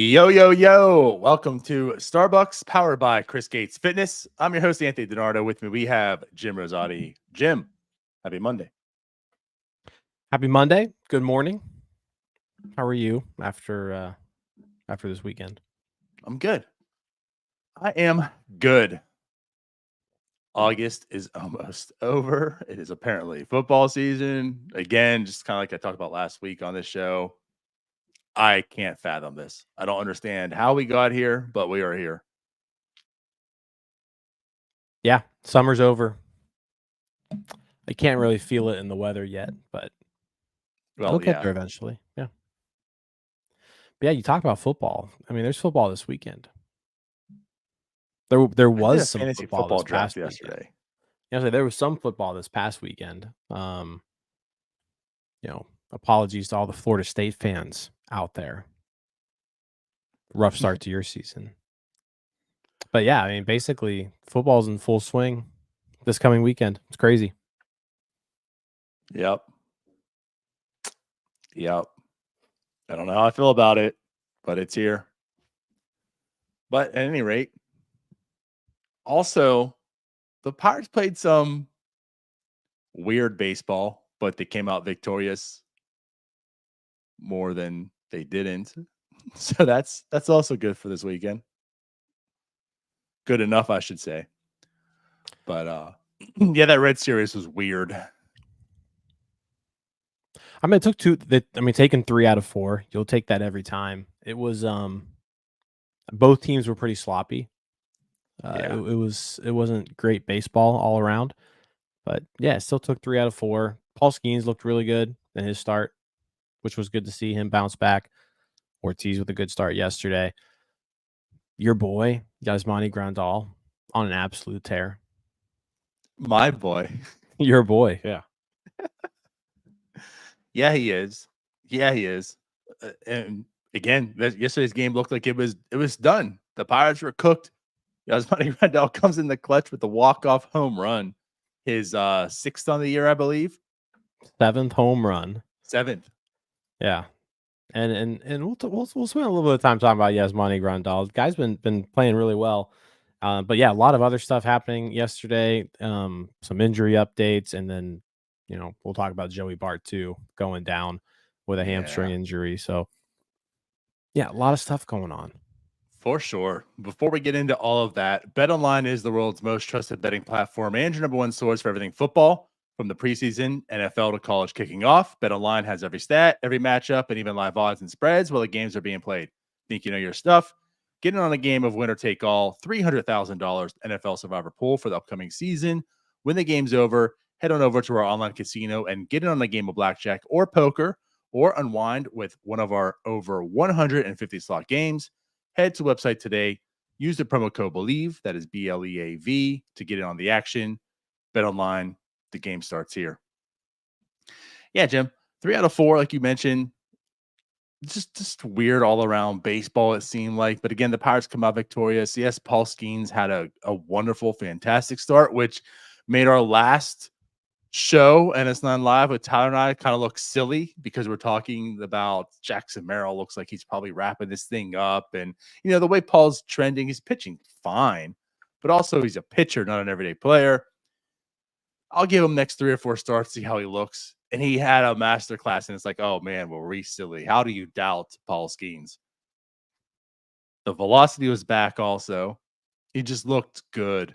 Yo, yo, yo. Welcome to Starbucs, powered by Chris Gates Fitness. I'm your host, Anthony DiNardo. With me, we have Jim Rosati. Jim, happy Monday. Happy Monday. Good morning. How are you after this weekend? I'm good. I am good. August is almost over. It is apparently football season. Again, just kind of like I talked about last week on this show. I can't fathom this. I don't understand how we got here, but we are here. Yeah, summer's over. I can't really feel it in the weather yet, but it'll get there eventually. Yeah. But yeah, you talk about football. I mean, there's football this weekend. There I did a was some fantasy football this draft past yesterday. weekend. Yeah, so there was some football this past weekend. Apologies to all the Florida State fans out there. Rough start to your season. But yeah, I mean, basically, football's in full swing this coming weekend. It's crazy. Yep. I don't know how I feel about it, but it's here. But at any rate, also, the Pirates played some weird baseball, but they came out victorious more than they didn't. So that's also good for this weekend. Good enough, I should say. But yeah, that Red Series was weird. I mean, it took taking 3 out of 4. You'll take that every time. It was both teams were pretty sloppy. It wasn't great baseball all around. But yeah, it still took 3 out of 4. Paul Skenes looked really good in his start, which was good to see him bounce back. Ortiz with a good start yesterday. Your boy, Yasmani Grandal, on an absolute tear. My boy. Your boy, yeah. Yeah, he is. And again, yesterday's game looked like it was done. The Pirates were cooked. Yasmani Grandal comes in the clutch with the walk-off home run. His 6th on the year, I believe. 7th home run. 7th. Yeah. And we'll spend a little bit of time talking about Yasmani Grandal. The guy's been playing really well. But yeah, a lot of other stuff happening yesterday. Some injury updates, and then we'll talk about Joey Bart too, going down with a hamstring injury. So yeah, a lot of stuff going on. For sure. Before we get into all of that, BetOnline is the world's most trusted betting platform and your number one source for everything football. From the preseason, NFL to college kicking off, BetOnline has every stat, every matchup, and even live odds and spreads while the games are being played. Think you know your stuff? Get in on a game of winner take all, $300,000 NFL Survivor Pool for the upcoming season. When the game's over, head on over to our online casino and get in on a game of blackjack or poker, or unwind with one of our over 150 slot games. Head to the website today. Use the promo code BELIEVE, that is BLEAV, to get in on the action. Bet online. The game starts here. Yeah, Jim, 3 out of 4, like you mentioned, just weird all around baseball, it seemed like. But again, the Pirates come out victorious. Yes, Paul Skenes had a wonderful, fantastic start, which made our last show, and it's not live with Tyler and I, kind of look silly because we're talking about Jackson Merrill. Looks like he's probably wrapping this thing up. And, the way Paul's trending, he's pitching fine, but also he's a pitcher, not an everyday player. I'll give him next 3 or 4 starts, see how he looks. And he had a master class, and it's like, oh man, well, we silly. How do you doubt Paul Skenes? The velocity was back also. He just looked good.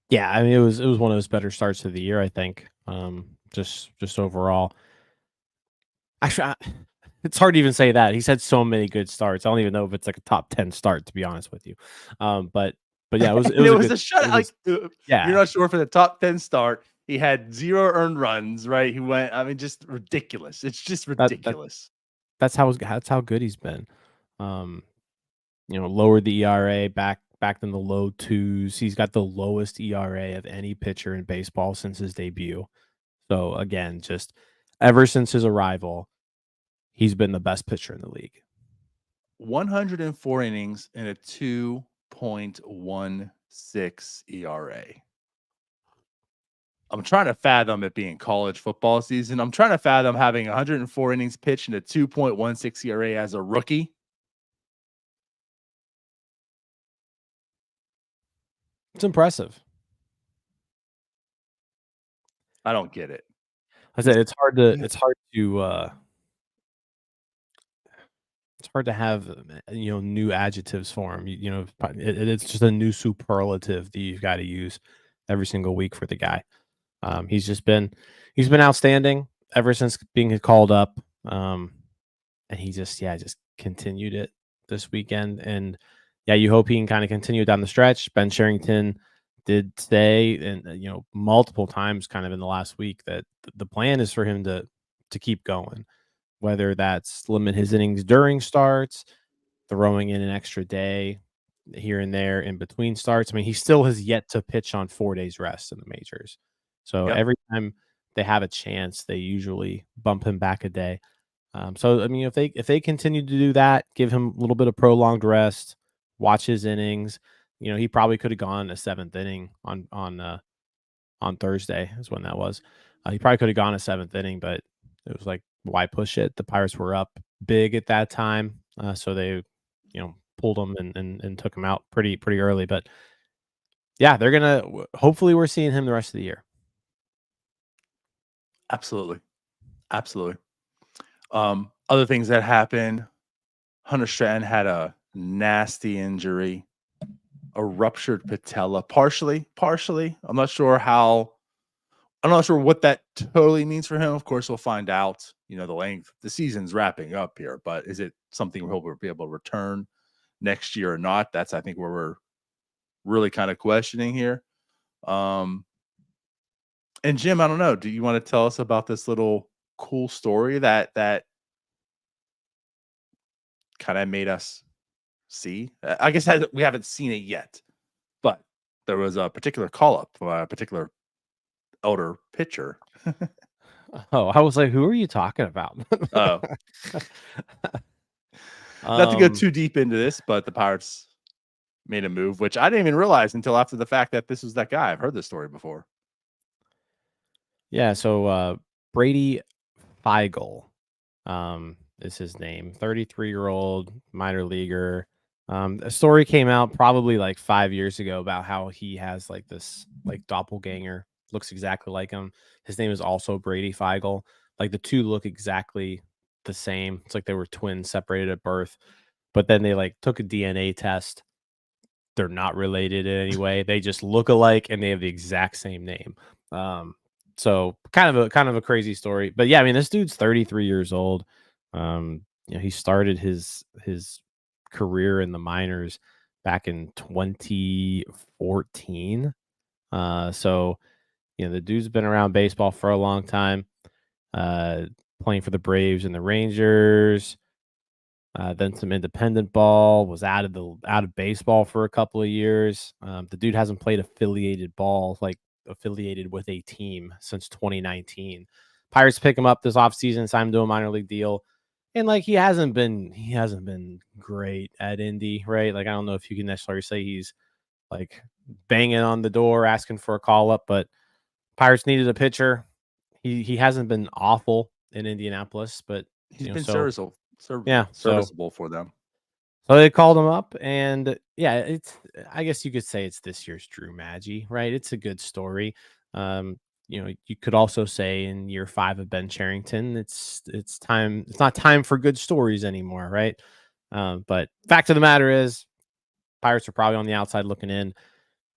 Yeah, I mean, it was one of those better starts of the year, I think. Just overall. Actually, it's hard to even say that. He's had so many good starts. I don't even know if it's like a top 10 start, to be honest with you. But yeah, it was a shut. You're not sure for the top 10 start. He had 0 earned runs, right? He went. I mean, just ridiculous. It's just ridiculous. That's how good he's been. Lowered the ERA back in the low 2s. He's got the lowest ERA of any pitcher in baseball since his debut. So again, just ever since his arrival, he's been the best pitcher in the league. 104 innings and a 2.16 ERA. I'm trying to fathom it being college football season. I'm trying to fathom having 104 innings pitched and a 2.16 ERA as a rookie. It's impressive. I don't get it. I said it's hard to have new adjectives for him. It's just a new superlative that you've got to use every single week for the guy. He's been outstanding ever since being called up. And he just continued it this weekend. And you hope he can kind of continue down the stretch. Ben Sherrington did say, and multiple times kind of in the last week, that the plan is for him to keep going, whether that's limit his innings during starts, throwing in an extra day here and there in between starts. I mean, he still has yet to pitch on 4 days rest in the majors. So every time they have a chance, they usually bump him back a day. So I mean, if they continue to do that, give him a little bit of prolonged rest, watch his innings. He probably could have gone a 7th inning on Thursday is when that was. He probably could have gone a 7th inning, but it was like, why push it? The Pirates were up big at that time, so they pulled him and took him out pretty early. But yeah, they're gonna hopefully we're seeing him the rest of the year. Absolutely. Other things that happened, Hunter Stratton had a nasty injury, a ruptured patella, partially. I'm not sure what that totally means for him. Of course, we'll find out, the length. The season's wrapping up here, but is it something we'll be able to return next year or not? That's, I think, where we're really kind of questioning here. And Jim, I don't know. Do you want to tell us about this little cool story that kind of made us see? I guess we haven't seen it yet, but there was a particular call up for a particular elder pitcher. Oh, I was like, who are you talking about? Oh, not to go too deep into this, but the Pirates made a move, which I didn't even realize until after the fact that this was that guy. I've heard this story before. Yeah, so Brady Feigl is his name. 33-year-old minor leaguer. A story came out probably like 5 years ago about how he has like this like doppelganger, looks exactly like him. His name is also Brady Feigl. Like the two look exactly the same. It's like they were twins separated at birth, but then they like took a DNA test. They're not related in any way. They just look alike and they have the exact same name. So kind of a crazy story. But yeah, I mean, this dude's 33 years old. He started his career in the minors back in 2014. So the dude's been around baseball for a long time. Playing for the Braves and the Rangers. Then some independent ball, was out of baseball for a couple of years. The dude hasn't played affiliated ball, like affiliated with a team, since 2019. Pirates pick him up this offseason, sign him to a minor league deal. And like he hasn't been great at Indy, right? Like I don't know if you can necessarily say he's like banging on the door asking for a call up, but Pirates needed a pitcher. He hasn't been awful in Indianapolis, but he's been serviceable. Serviceable for them. So they called him up, and yeah, I guess you could say it's this year's Drew Maggi, right? It's a good story. You could also say in year 5 of Ben Sherrington, it's time. It's not time for good stories anymore, right? But fact of the matter is, Pirates are probably on the outside looking in.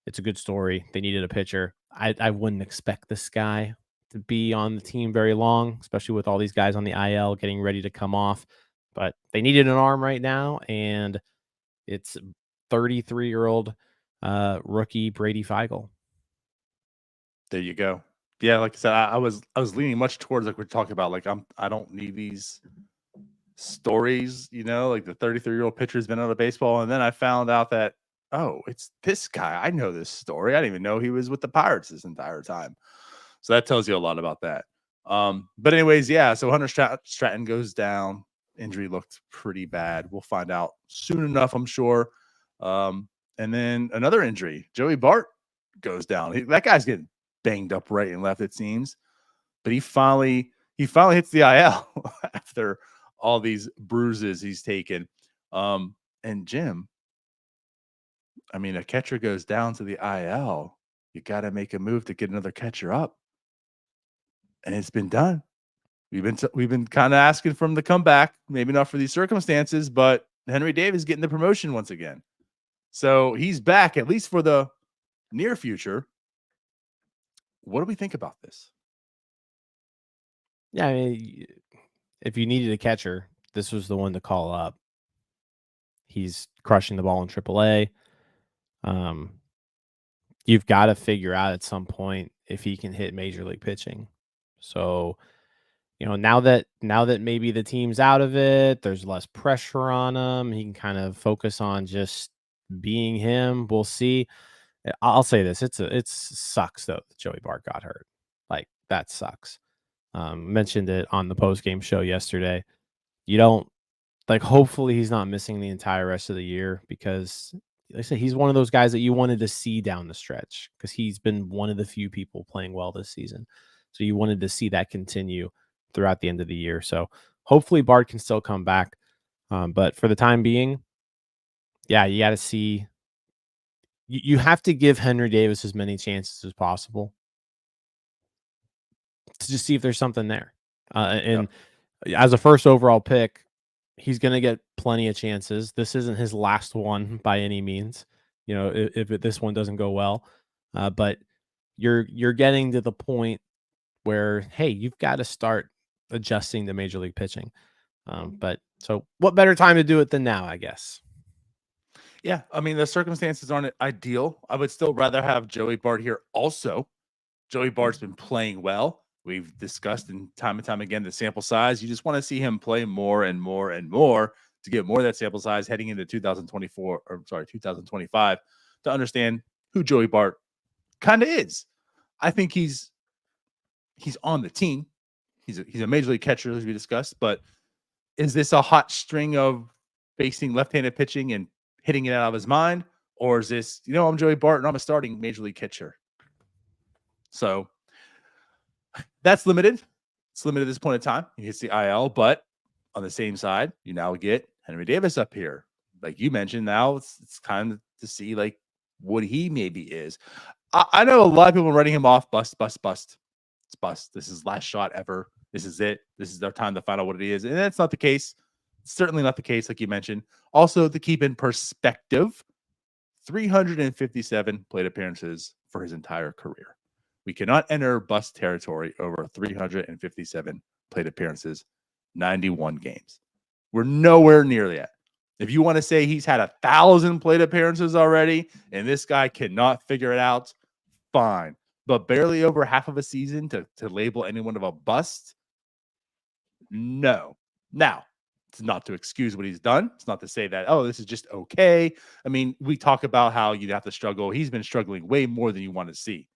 It's a good story. They needed a pitcher. I wouldn't expect this guy to be on the team very long, especially with all these guys on the IL getting ready to come off. But they needed an arm right now, and it's 33-year-old rookie Brady Feigl. There you go. Yeah, like I said, I was leaning much towards like we're talking about. Like I don't need these stories, like the 33-year-old pitcher's been out of baseball, and then I found out that it's this guy. I know this story. I didn't even know he was with the Pirates this entire time. So that tells you a lot about that. But anyways, yeah. So Hunter Stratton goes down. Injury looked pretty bad. We'll find out soon enough, I'm sure. And then another injury. Joey Bart goes down. That guy's getting banged up right and left, it seems. But he finally hits the IL after all these bruises he's taken. And Jim, I mean, a catcher goes down to the IL. You got to make a move to get another catcher up, and it's been done. We've been kind of asking for him to come back, maybe not for these circumstances, but Henry Davis getting the promotion once again. So he's back, at least for the near future. What do we think about this? Yeah, I mean, if you needed a catcher, this was the one to call up. He's crushing the ball in AAA. You've got to figure out at some point if he can hit major league pitching. So, now that maybe the team's out of it, there's less pressure on him. He can kind of focus on just being him. We'll see. I'll say this: it sucks though that Joey Bart got hurt. Like, that sucks. Mentioned it on the post game show yesterday. You don't hopefully he's not missing the entire rest of the year, because like I said, he's one of those guys that you wanted to see down the stretch, because he's been one of the few people playing well this season. So you wanted to see that continue throughout the end of the year. So hopefully Bart can still come back. But for the time being, yeah, you got to see. You have to give Henry Davis as many chances as possible to just see if there's something there. And as a first overall pick, he's going to get plenty of chances. This isn't his last one by any means, if this one doesn't go well. But you're getting to the point where, hey, you've got to start adjusting to major league pitching. But so what better time to do it than now, I guess? Yeah, I mean, the circumstances aren't ideal. I would still rather have Joey Bart here also. Joey Bart's been playing well. We've discussed and time again the sample size. You just want to see him play more and more and more to get more of that sample size heading into 2025 to understand who Joey Bart kind of is. I think he's on the team. He's a major league catcher, as we discussed, but is this a hot string of facing left-handed pitching and hitting it out of his mind? Or is this, I'm Joey Bart and I'm a starting major league catcher? So that's limited. It's limited at this point in time. He hits the IL, but on the same side, you now get Henry Davis up here. Like you mentioned, now it's time to see what he maybe is. I know a lot of people are writing him off. Bust. It's bust. This is his last shot ever. This is it. This is their time to find out what it is. And that's not the case. It's certainly not the case, like you mentioned. Also, to keep in perspective, 357 plate appearances for his entire career. We cannot enter bust territory over 357 plate appearances, 91 games. We're nowhere near that. If you want to say he's had 1,000 plate appearances already and this guy cannot figure it out, fine. But barely over half of a season to label anyone of a bust? No. Now, it's not to excuse what he's done. It's not to say that, this is just okay. I mean, we talk about how you'd have to struggle. He's been struggling way more than you want to see.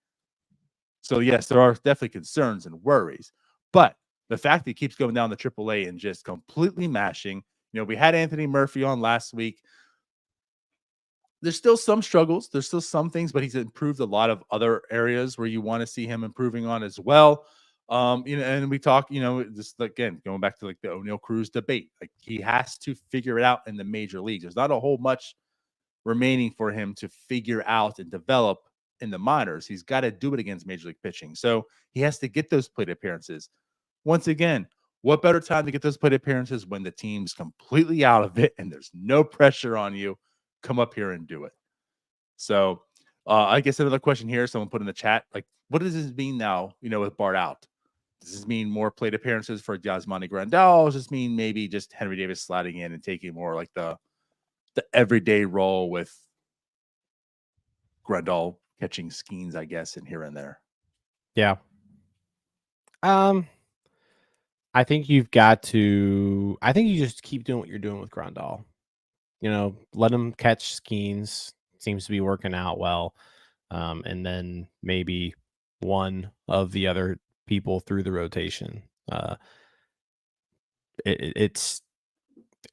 So, yes, there are definitely concerns and worries. But the fact that he keeps going down the AAA and just completely mashing, we had Anthony Murphy on last week. There's still some struggles. There's still some things, but he's improved a lot of other areas where you want to see him improving on as well. And we talk, just again, going back to the O'Neal Cruz debate, he has to figure it out in the major leagues. There's not a whole much remaining for him to figure out and develop in the minors. He's got to do it against major league pitching. So he has to get those plate appearances. Once again, what better time to get those plate appearances when the team's completely out of it and there's no pressure on you? Come up here and do it. So I guess another question here, someone put in the chat, what does this mean now, with Bart out? Does this mean more plate appearances for Yasmani Grandal? Does this mean maybe just Henry Davis sliding in and taking more the everyday role with Grandal catching Skenes, I guess, and here and there? Yeah. I think you just keep doing what you're doing with Grandal. Let him catch Skenes. Seems to be working out well. And then maybe one of the other people through the rotation.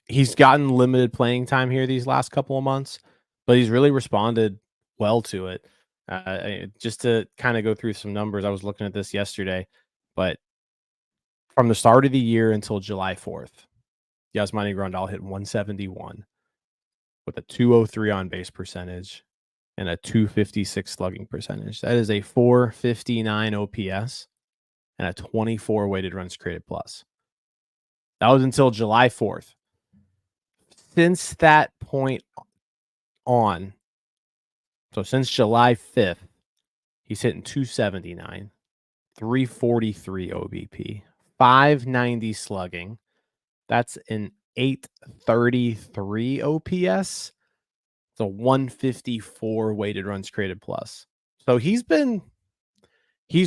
He's gotten limited playing time here these last couple of months, but he's really responded well to it. Just to kind of go through some numbers, I was looking at this yesterday, but from the start of the year until July 4th, Yasmani Grandal hit 171 with a 203 on base percentage and a 256 slugging percentage. That is a 459 OPS and a 24 weighted runs created plus. That was until July 4th. Since that point on, so since July 5th, he's hitting 279, 343 OBP, 590 slugging. That's an 833 OPS. It's a 154 weighted runs created plus. So he's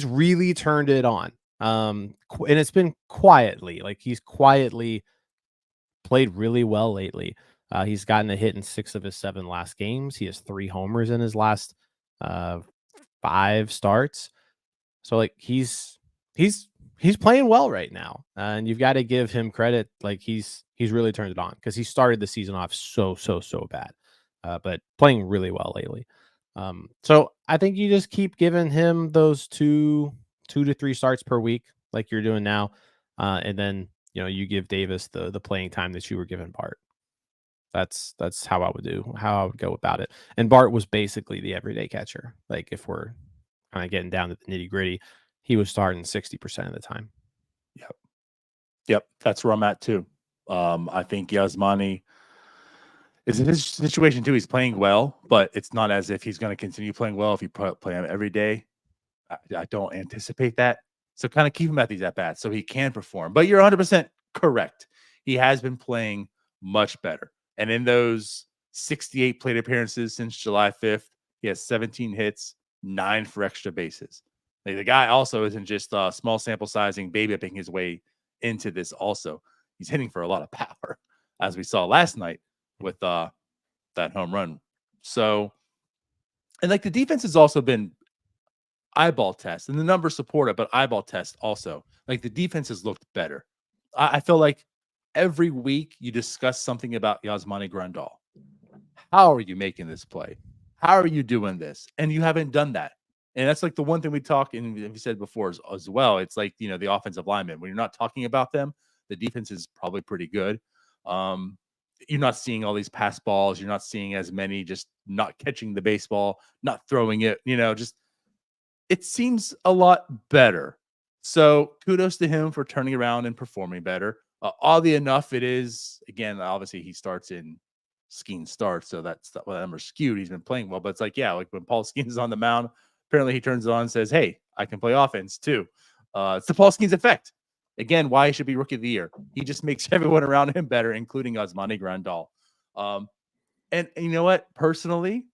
really turned it on. And it's been quietly, like he's quietly played really well lately. He's gotten a hit in 6 of his 7 last games. He has 3 homers in his last 5 starts. So like he's playing well right now, and you've got to give him credit. Like he's really turned it on because he started the season off so bad, but playing really well lately. So I think you just keep giving him those 2 to 3 starts per week, like you're doing now, and then you give Davis the playing time that you were giving Bart. That's how I would go about it. And Bart was basically the everyday catcher. Like if we're kind of getting down to the nitty gritty, he was starting 60% of the time. Yep. That's where I'm at too. I think Yasmani is in his situation too. He's playing well, but it's not as if he's going to continue playing well if you play him every day. I don't anticipate that. So kind of keep him at these at-bats so he can perform. But you're 100% correct. He has been playing much better. And in those 68 plate appearances since July 5th, he has 17 hits, 9 for extra bases. Like, the guy also isn't just small sample sizing, baby-upping his way into this also. He's hitting for a lot of power, as we saw last night with that home run. So, and like the defense has also been eyeball test, and the numbers support it, but eyeball test also. Like the defense has looked better. I feel like every week you discuss something about Yasmani Grandal. How are you making this play? How are you doing this? And you haven't done that. And that's like the one thing we talk, and we said before as well. It's like, the offensive linemen, when you're not talking about them, the defense is probably pretty good. You're not seeing all these pass balls. You're not seeing as many just not catching the baseball, not throwing it, just it seems a lot better. So kudos to him for turning around and performing better. Oddly enough, it is, again, obviously he starts in Skenes starts, so that's the number skewed. He's been playing well, but it's like, yeah, like when Paul Skenes is on the mound, apparently he turns it on and says, hey, I can play offense too. It's the Paul Skenes effect. Again, why he should be rookie of the year. He just makes everyone around him better, including Yasmani Grandal. And you know what? Personally,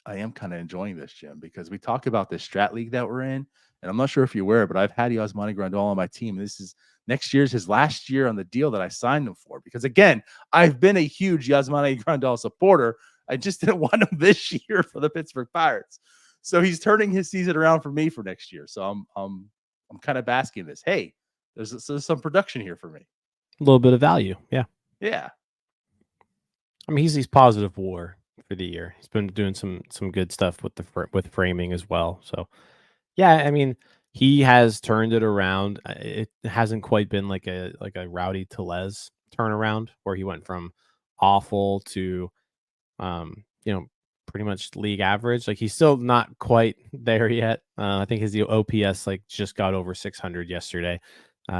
I am kind of enjoying this, Jim, because we talk about this strat league that we're in, and I'm not sure if you're aware, but I've had Yasmani Grandal on my team. This is next year's his last year on the deal that I signed him for, because again, I've been a huge Yasmani Grandal supporter. I just didn't want him this year for the Pittsburgh Pirates. So he's turning his season around for me for next year. So I'm kind of basking in this. Hey, there's some production here for me. A little bit of value. Yeah. Yeah. I mean, he's positive WAR for the year. He's been doing some good stuff with framing as well. So, yeah, I mean, he has turned it around. It hasn't quite been like a Rowdy Tellez turnaround where he went from awful to, pretty much league average. Like he's still not quite there yet. I think his OPS like just got over 600 yesterday.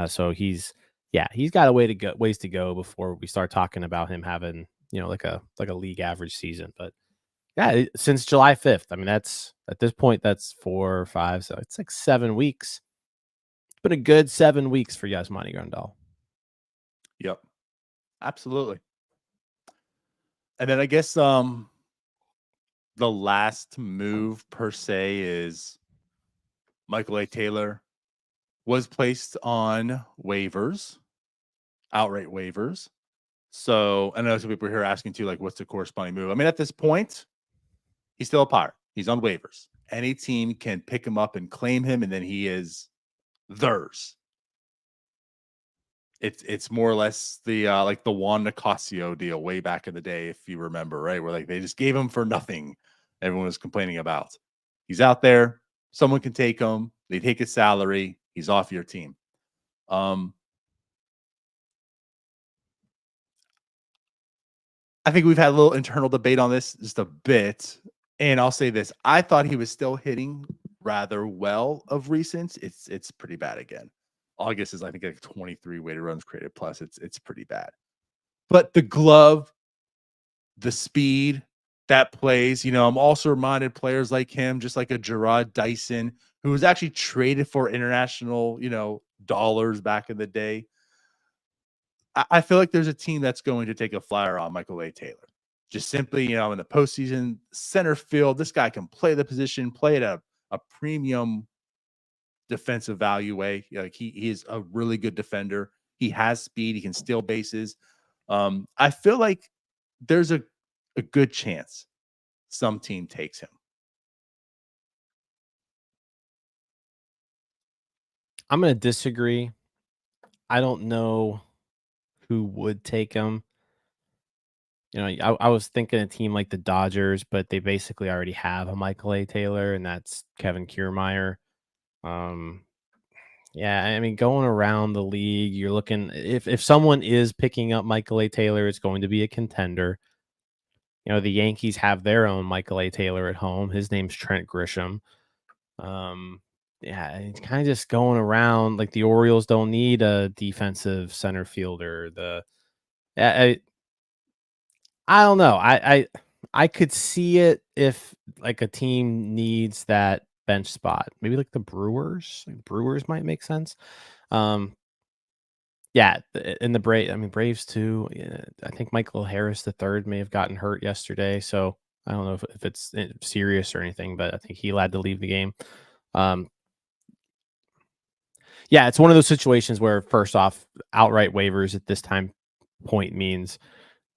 So he's got a ways to go before we start talking about him having like a league average season. But yeah, since July 5th, I mean that's at this point that's 4 or 5, so it's like 7 weeks. It's been a good 7 weeks for Yasmani Grandal. Yep, absolutely. And then I guess the last move per se is Michael A. Taylor was placed on waivers, outright waivers. So I know some people here asking too, like, what's the corresponding move? I mean, at this point, he's still a Pirate. He's on waivers. Any team can pick him up and claim him, and then he is theirs. It's more or less the like the Juan Nicasio deal way back in the day, if you remember, right? Where like they just gave him for nothing. Everyone was complaining about. He's out there. Someone can take him. They take his salary. He's off your team. I think we've had a little internal debate on this just a bit. And I'll say this. I thought he was still hitting rather well of recent. It's pretty bad again. August is, I think, like 23 weighted runs created plus. It's pretty bad. But the glove, the speed that plays, I'm also reminded players like him, just like a Gerard Dyson, who was actually traded for international, dollars back in the day. I feel like there's a team that's going to take a flyer on Michael A. Taylor. Just simply, in the postseason, center field, this guy can play the position, play at a premium defensive value way. Like he is a really good defender. He has speed. He can steal bases. I feel like there's a good chance some team takes him. I'm going to disagree. I don't know who would take him. I was thinking a team like the Dodgers, but they basically already have a Michael A. Taylor, and that's Kevin Kiermaier. Yeah, I mean, going around the league, you're looking if someone is picking up Michael A. Taylor, it's going to be a contender. The Yankees have their own Michael A. Taylor at home. His name's Trent Grisham. Yeah, it's kind of just going around. Like the Orioles don't need a defensive center fielder. I don't know. I could see it if like a team needs that bench spot. Maybe like the Brewers. Like Brewers might make sense. Yeah, and the Braves too. Yeah, I think Michael Harris III may have gotten hurt yesterday, so I don't know if it's serious or anything, but I think he had to leave the game. Yeah, it's one of those situations where first off, outright waivers at this time point means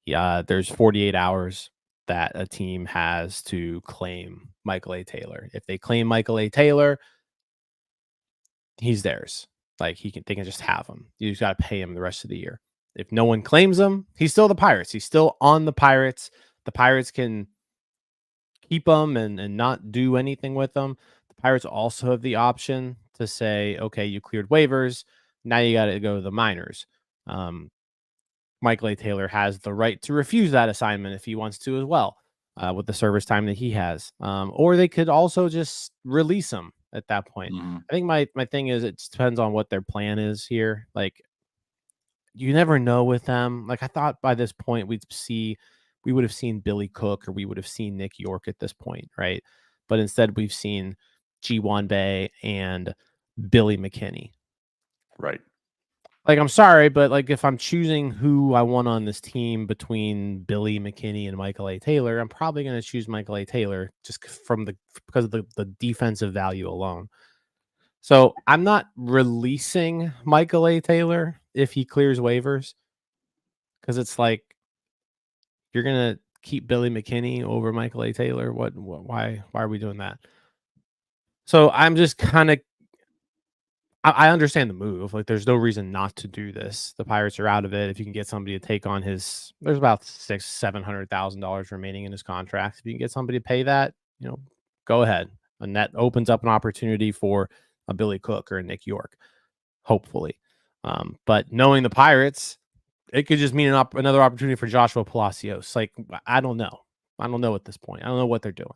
there's 48 hours that a team has to claim Michael A. Taylor. If they claim Michael A. Taylor, he's theirs. Like they can just have him. You just got to pay him the rest of the year. If no one claims him, he's still the Pirates. He's still on the Pirates. The Pirates can keep him and not do anything with him. The Pirates also have the option to say, okay, you cleared waivers. Now you got to go to the minors. Michael A. Taylor has the right to refuse that assignment if he wants to as well, with the service time that he has. Or they could also just release him at that point. Mm-hmm. I think my thing is it depends on what their plan is here. Like you never know with them. Like I thought by this point we would have seen Billy Cook or we would have seen Nick York at this point, right? But instead we've seen G1 Bay and Billy McKinney. Right. Like, I'm sorry, but like if I'm choosing who I want on this team between Billy McKinney and Michael A. Taylor, I'm probably going to choose Michael A. Taylor just because of the defensive value alone. So I'm not releasing Michael A. Taylor if he clears waivers because it's like you're going to keep Billy McKinney over Michael A. Taylor. Why are we doing that? So I'm just kind of I understand the move. Like, there's no reason not to do this. The Pirates are out of it. If you can get somebody to take on there's about $700,000 remaining in his contract. If you can get somebody to pay that, go ahead. And that opens up an opportunity for a Billy Cook or a Nick York, hopefully. But knowing the Pirates, it could just mean another opportunity for Joshua Palacios. Like, I don't know. I don't know at this point. I don't know what they're doing.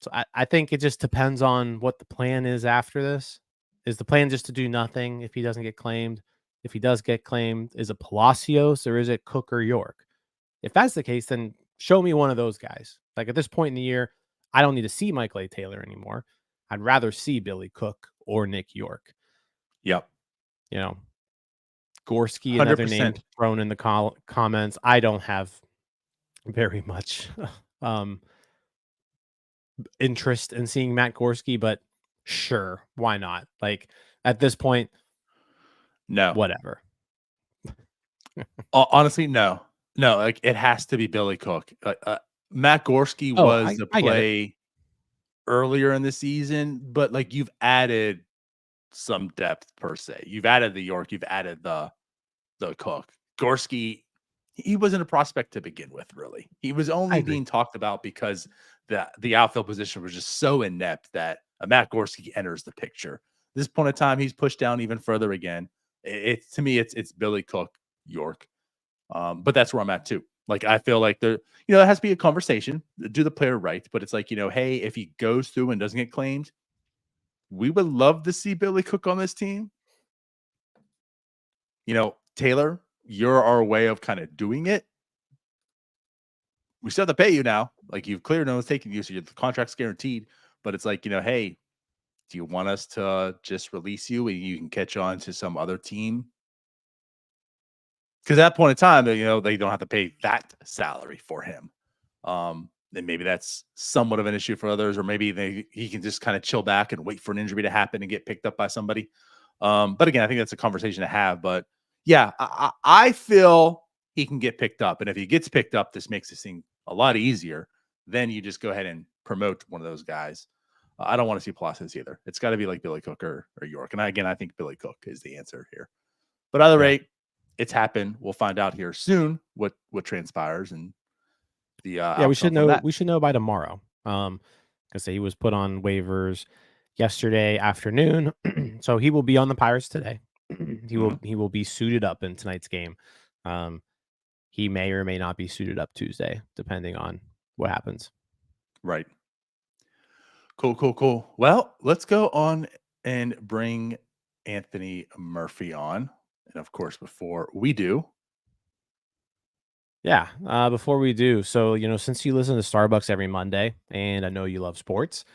So I think it just depends on what the plan is after this. Is the plan just to do nothing if he doesn't get claimed? If he does get claimed, is it Palacios or is it Cook or York? If that's the case, then show me one of those guys. Like at this point in the year, I don't need to see Michael A. Taylor anymore. I'd rather see Billy Cook or Nick York. Yep. Gorski, 100%. another name thrown in the comments. I don't have very much interest in seeing Matt Gorski, but sure, why not? Like at this point, no, whatever. Honestly, no. Like it has to be Billy Cook. Matt Gorski was the play earlier in the season, but like you've added some depth per se. You've added the York, you've added the Cook. Gorski he wasn't a prospect to begin with, really. He was only being talked about because the outfield position was just so inept that Matt Gorski enters the picture. At this point in time, he's pushed down even further again. To me, it's Billy Cook, York. But that's where I'm at too. Like, I feel like there has to be a conversation, do the player right. But it's like, hey, if he goes through and doesn't get claimed, we would love to see Billy Cook on this team. Taylor, you're our way of kind of doing it. We still have to pay you now. Like, you've cleared no one's taking you, so your contract's guaranteed. But it's like, hey, do you want us to just release you and you can catch on to some other team? Because at that point in time, they don't have to pay that salary for him. Then maybe that's somewhat of an issue for others, or maybe he can just kind of chill back and wait for an injury to happen and get picked up by somebody. But again, I think that's a conversation to have. But yeah, I feel he can get picked up. And if he gets picked up, this makes this thing a lot easier. Then you just go ahead and promote one of those guys. I don't want to see Palacios either. It's got to be like Billy Cook or York. And I think Billy Cook is the answer here. But either rate, it's happened. We'll find out here soon what transpires, and the we should know. We should know by tomorrow. Because he was put on waivers yesterday afternoon, so he will be on the Pirates today. He will be suited up in tonight's game. He may or may not be suited up Tuesday, depending on what happens. Right. Cool. Well, let's go on and bring Anthony Murphy on. And of course, before we do. Yeah, before we do. So, since you listen to Starbucs every Monday, and I know you love sports,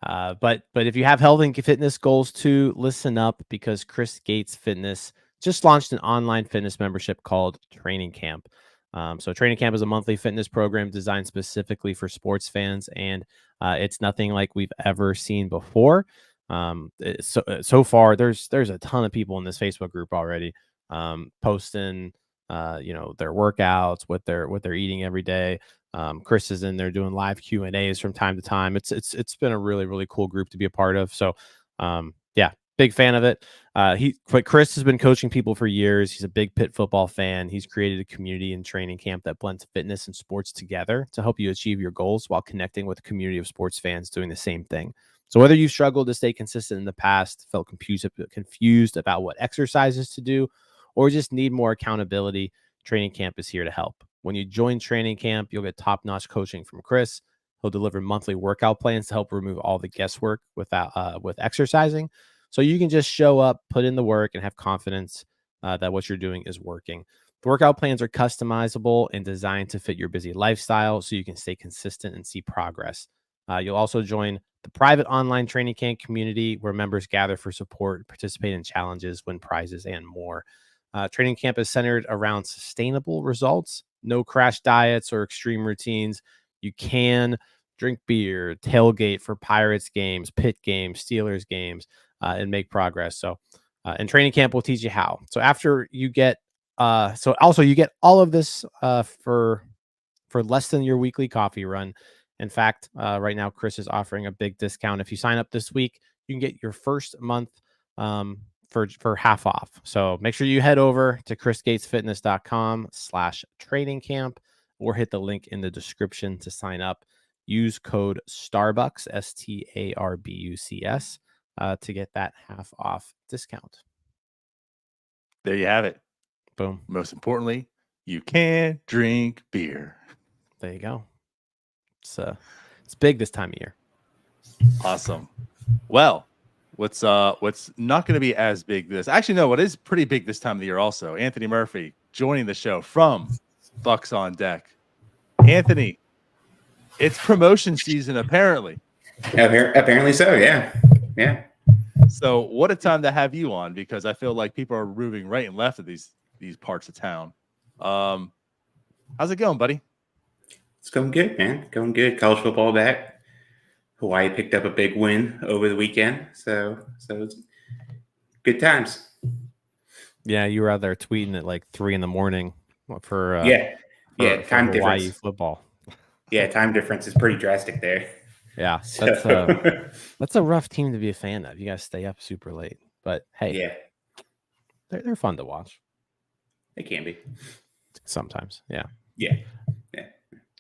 but if you have health and fitness goals too, listen up, because Chris Gates Fitness just launched an online fitness membership called Training Camp. So Training Camp is a monthly fitness program designed specifically for sports fans, and it's nothing like we've ever seen before. So far, there's a ton of people in this Facebook group already posting their workouts, what they're eating every day. Chris is in there doing live Q&As from time to time. It's been a really, really cool group to be a part of. So yeah, big fan of it. Chris has been coaching people for years. He's a big Pitt football fan. He's created a community and training camp that blends fitness and sports together to help you achieve your goals while connecting with a community of sports fans doing the same thing. So whether you've struggled to stay consistent in the past, felt confused about what exercises to do, or just need more accountability, Training Camp is here to help. When you join Training Camp, you'll get top-notch coaching from Chris. He'll deliver monthly workout plans to help remove all the guesswork with exercising. So you can just show up, put in the work, and have confidence that what you're doing is working. The workout plans are customizable and designed to fit your busy lifestyle so you can stay consistent and see progress. You'll also join the private online Training Camp community where members gather for support, participate in challenges, win prizes, and more. Training Camp is centered around sustainable results, no crash diets or extreme routines. You can drink beer, tailgate for Pirates games, Pitt games, Steelers games, and make progress. So, and Training Camp will teach you how. So after you get, you get all of this for less than your weekly coffee run. In fact, right now, Chris is offering a big discount. If you sign up this week, you can get your first month for half off. So make sure you head over to chrisgatesfitness.com/training camp or hit the link in the description to sign up. Use code Starbucks, STARBUCS, to get that half off discount. There you have it. Boom. Most importantly, you can drink beer. There you go. It's big this time of year. Awesome. Well, what's not going to be as big this? Actually, no, what is pretty big this time of the year also. Anthony Murphy joining the show from Bucs On Deck. Anthony, it's promotion season apparently. Apparently so, yeah. Yeah. So what a time to have you on, because I feel like people are moving right and left of these parts of town. How's it going, buddy? It's going good, man. Going good. College football back. Hawaii picked up a big win over the weekend, so it's good times. Yeah, you were out there tweeting at like 3 a.m. for time Hawaii difference. Football. Yeah, time difference is pretty drastic there. Yeah, that's a rough team to be a fan of. You guys stay up super late, but hey, yeah, they're fun to watch. it can be. Sometimes, yeah.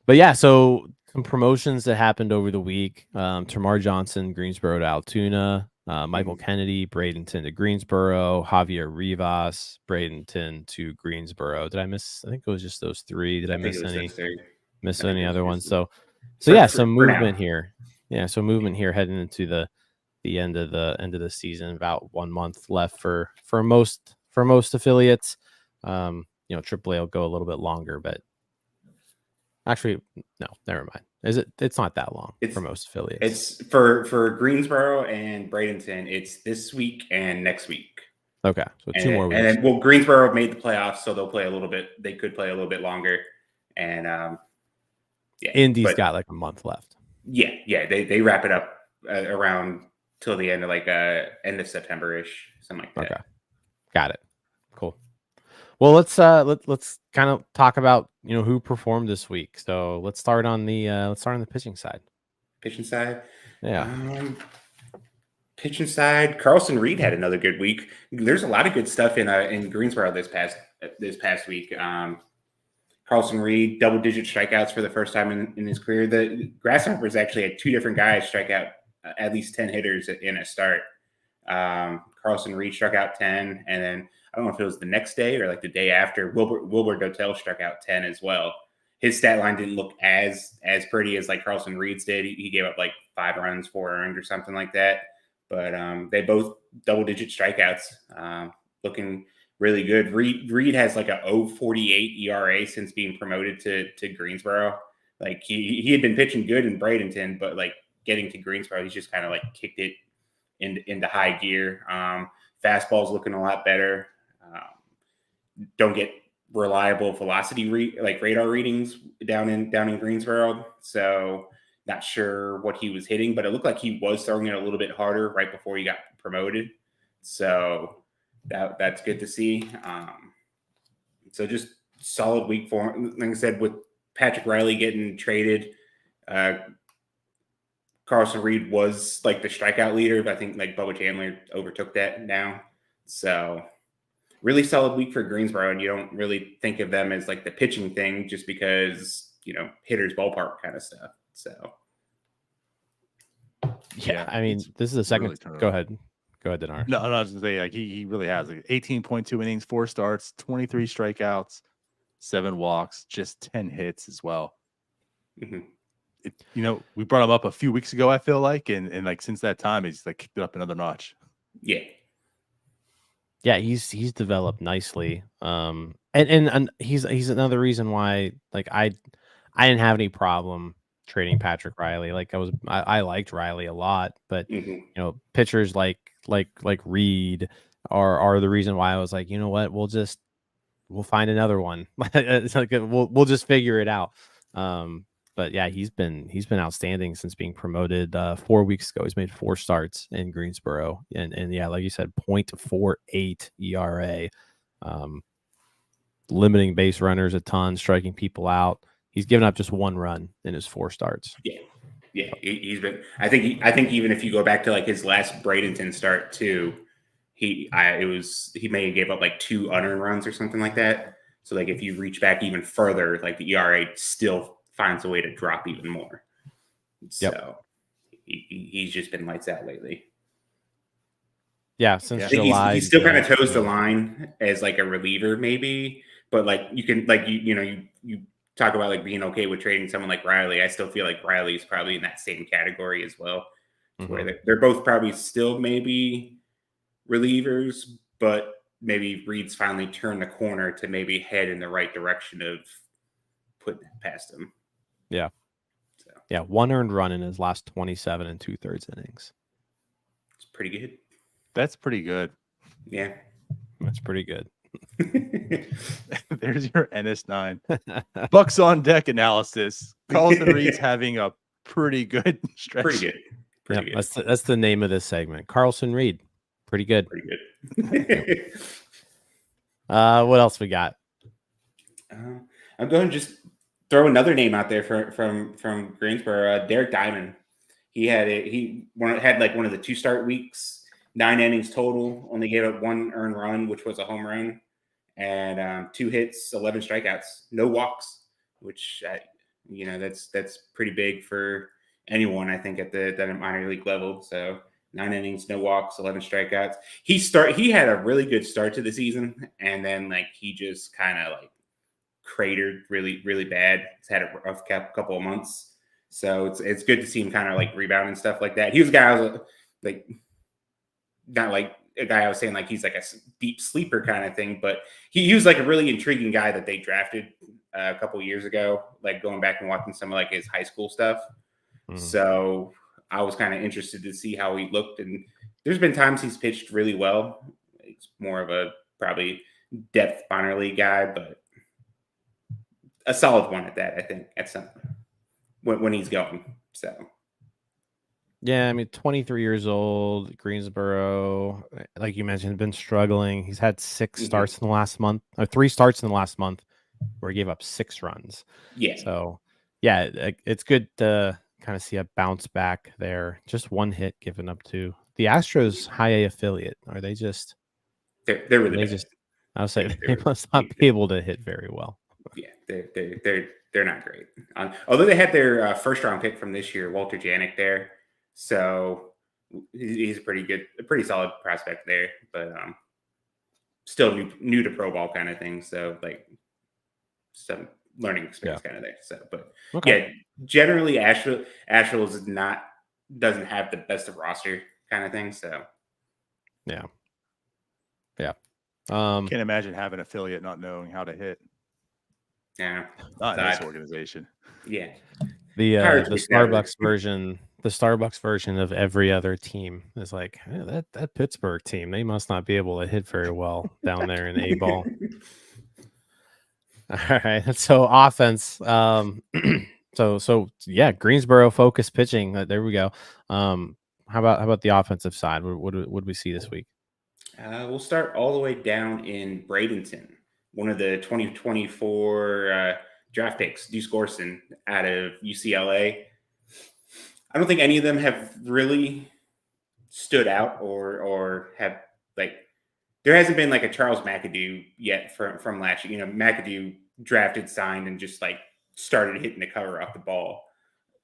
But yeah, so some promotions that happened over the week: Tamar Johnson, Greensboro to Altoona; Michael Kennedy, Bradenton to Greensboro; Javier Rivas, Bradenton to Greensboro. Did I miss? I think it was just those three. Did I miss any other ones? So yeah, some movement here. Yeah, so movement here heading into the end of the season. About 1 month left for most affiliates. AAA will go a little bit longer, but actually, no, never mind. It's not that long for most affiliates. It's for Greensboro and Bradenton. It's this week and next week. Okay, so 2 more weeks. And then, Greensboro made the playoffs, so they'll play a little bit. They could play a little bit longer. And Indy's got like a month left. Yeah. They wrap it up around till the end of end of September-ish, something like that. Okay, got it. Cool. Well, let's kind of talk about who performed this week. So let's start on the pitching side. Pitching side, yeah. Pitching side, Carlson Reed had another good week. There's a lot of good stuff in Greensboro this past week. Carlson Reed, double-digit strikeouts for the first time in his career. The Grasshoppers actually had 2 different guys strike out at least 10 hitters in a start. Carlson Reed struck out 10, and then I don't know if it was the next day or like the day after, Wilbur Dotel struck out 10 as well. His stat line didn't look as pretty as like Carlson Reed's did. He gave up like 5 runs, 4 earned or something like that. But they both double-digit strikeouts, looking really good. Reed has like a 0.48 ERA since being promoted to Greensboro. Like he had been pitching good in Bradenton, but like getting to Greensboro, he's just kind of like kicked it into high gear. Fastball's looking a lot better. Don't get reliable velocity radar readings down in Greensboro, so not sure what he was hitting, but it looked like he was throwing it a little bit harder right before he got promoted. So that's good to see. So just solid week for him. Like I said, with Patrick Riley getting traded, Carlson Reed was like the strikeout leader, but I think like Bubba Chandler overtook that now. So really solid week for Greensboro, and you don't really think of them as like the pitching thing just because, hitters ballpark kind of stuff. So yeah, I mean, this is the second. Really go ahead, Dinar. No, I was gonna say like he really has like 18.2 innings, 4 starts, 23 strikeouts, 7 walks, just 10 hits as well. Mm-hmm. We brought him up a few weeks ago, I feel like, and like since that time, he's like kicked it up another notch. Yeah, he's developed nicely. And he's another reason why like I didn't have any problem trading Patrick Riley. Like I liked Riley a lot, but pitchers like Reed are the reason why I was like, you know what, we'll find another one. It's like we'll just figure it out. But yeah, he's been outstanding since being promoted 4 weeks ago. He's made 4 starts in Greensboro, and yeah, like you said, 0.48 ERA, limiting base runners a ton, striking people out. He's given up just 1 run in his 4 starts. Yeah, he's been. I think even if you go back to like his last Bradenton start too, he may have gave up like 2 unearned runs or something like that. So like if you reach back even further, like the ERA still finds a way to drop even more. So he's just been lights out lately. Yeah, since July, he still kind of toes the line as like a reliever, maybe. But like you can like you talk about like being okay with trading someone like Riley. I still feel like Riley's probably in that same category as well, where they're both probably still maybe relievers, but maybe Reed's finally turned the corner to maybe head in the right direction of putting it past him. Yeah. So. Yeah, 1 earned run in his last 27 2/3 innings. It's pretty good. That's pretty good. Yeah. That's pretty good. There's your NS9. Bucs on deck analysis. Carlson Reed's having a pretty good stretch. Pretty good. That's the name of this segment. Carlson Reed. Pretty good. What else we got? I'm going to just throw another name out there from Greensboro. Derek Diamond. He had like one of the 2 start weeks, 9 innings total. Only gave up 1 earned run, which was a home run. and 2 hits, 11 strikeouts, no walks, which that's pretty big for anyone, I think, at the minor league level. So 9 innings, no walks, 11 strikeouts. He had a really good start to the season, and then he just kind of cratered really, really bad. He's had a rough couple of months. So it's good to see him kind of rebound and stuff like that. He was a guy I was not like a guy I was saying he's a deep sleeper kind of thing, but he was a really intriguing guy that they drafted a couple years ago, going back and watching some of his high school stuff. So I was kind of interested to see how he looked, and there's been times he's pitched really well. He's more of a probably depth minor league guy, but a solid one at that, I think, at some when he's going. So yeah, 23 years old, Greensboro, like you mentioned, been struggling. He's had 6 starts in the last month, or 3 starts in the last month, where he gave up 6 runs. Yeah. So yeah, it's good to kind of see a bounce back there. Just 1 hit given up to the Astros high A affiliate. Are they just? They're really bad. I would say they must not be able to hit very well. Yeah, they're not great. Although they had their first round pick from this year, Walter Janik, there, so he's a pretty solid prospect there, but still new to pro ball kind of thing. So some learning experience kind of there. So, but yeah, generally Asheville doesn't have the best of roster kind of thing. So yeah. Can't imagine having an affiliate not knowing how to hit. Yeah, not a nice organization. Yeah, the Starbucks version. The Starbucks version of every other team is that Pittsburgh team. They must not be able to hit very well down there in A ball. All right, so offense. So yeah, Greensboro focus pitching. There we go. How about the offensive side? What would we see this week? We'll start all the way down in Bradenton, one of the 2024 draft picks, Deuce Gorson out of UCLA. I don't think any of them have really stood out or have there hasn't been a Charles McAdoo yet from last year. McAdoo drafted, signed, and just started hitting the cover off the ball.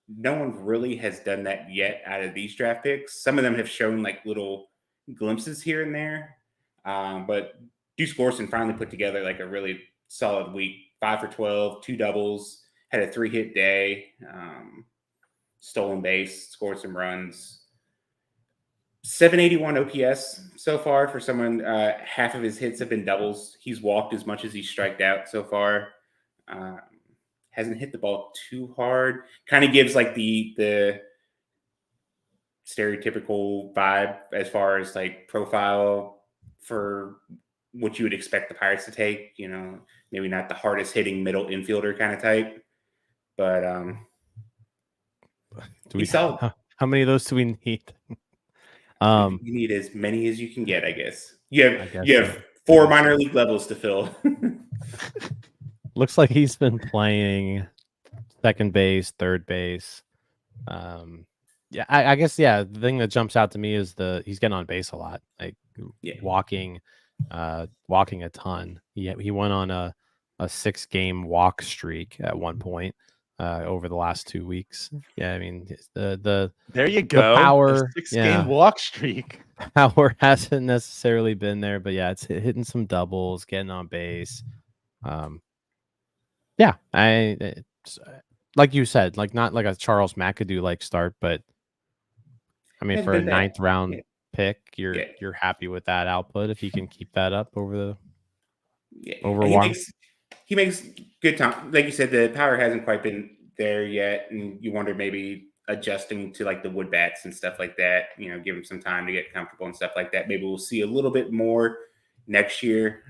No one really has done that yet out of these draft picks. Some of them have shown little glimpses here and there. But Deuce Gorson finally put together a really solid week. 5 for 12, 2 doubles, had a 3-hit day, stolen base, scored some runs. 781 OPS so far for someone. Half of his hits have been doubles. He's walked as much as he's striked out so far. Hasn't hit the ball too hard. Kind of gives the stereotypical vibe as far as profile for what you would expect the Pirates to take. Maybe not the hardest hitting middle infielder kind of type, but how many of those do we need? You need as many as you can get, I guess. You have 4 minor league levels to fill. Looks like he's been playing second base, third base. Yeah, I guess the thing that jumps out to me is he's getting on base a lot, walking a ton. He went on a 6-game walk streak at one point over the last 2 weeks. Yeah, there you go. The power, 6-game walk streak. Power hasn't necessarily been there, but yeah, it's hitting some doubles, getting on base. Yeah, it's, like you said, not like a Charles McAdoo start, but for a 9th round pick, you're happy with that output if he can keep that up over he makes good time. Like you said, the power hasn't quite been there yet, and you wonder maybe adjusting to the wood bats and stuff like that. Give him some time to get comfortable and stuff like that. Maybe we'll see a little bit more next year.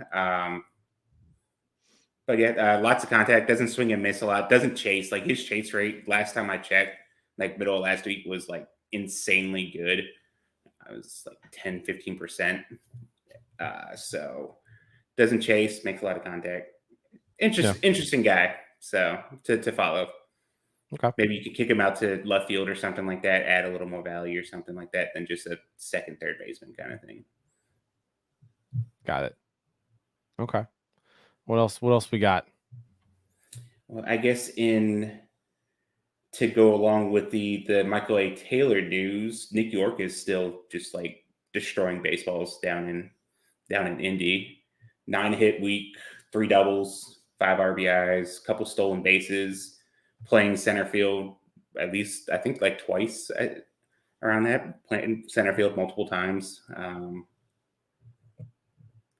But yeah, lots of contact, doesn't swing and miss a lot, doesn't chase. His chase rate last time I checked, middle of last week, was insanely good. I was 10-15%. So doesn't chase, makes a lot of contact. Interesting guy. So to follow. Okay. Maybe you could kick him out to left field or something like that, add a little more value or something like that than just a second, third baseman kind of thing. Got it. Okay. What else we got? Well, I guess to go along with the Michael A. Taylor news, Nick York is still just like destroying baseballs down in Indy. 9-hit week, 3 doubles, 5 RBIs, couple stolen bases, playing center field at least I think like twice around that, playing center field multiple times.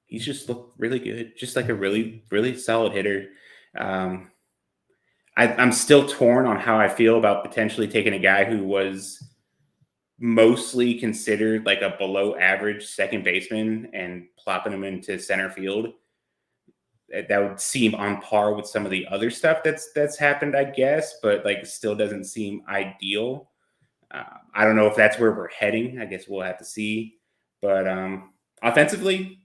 He's just looked really good, just like a really, really solid hitter. I'm still torn on how I feel about potentially taking a guy who was mostly considered like a below average second baseman and plopping him into center field. That would seem on par with some of the other stuff that's happened, I guess, but like still doesn't seem ideal. I don't know if that's where we're heading. I guess we'll have to see. But offensively,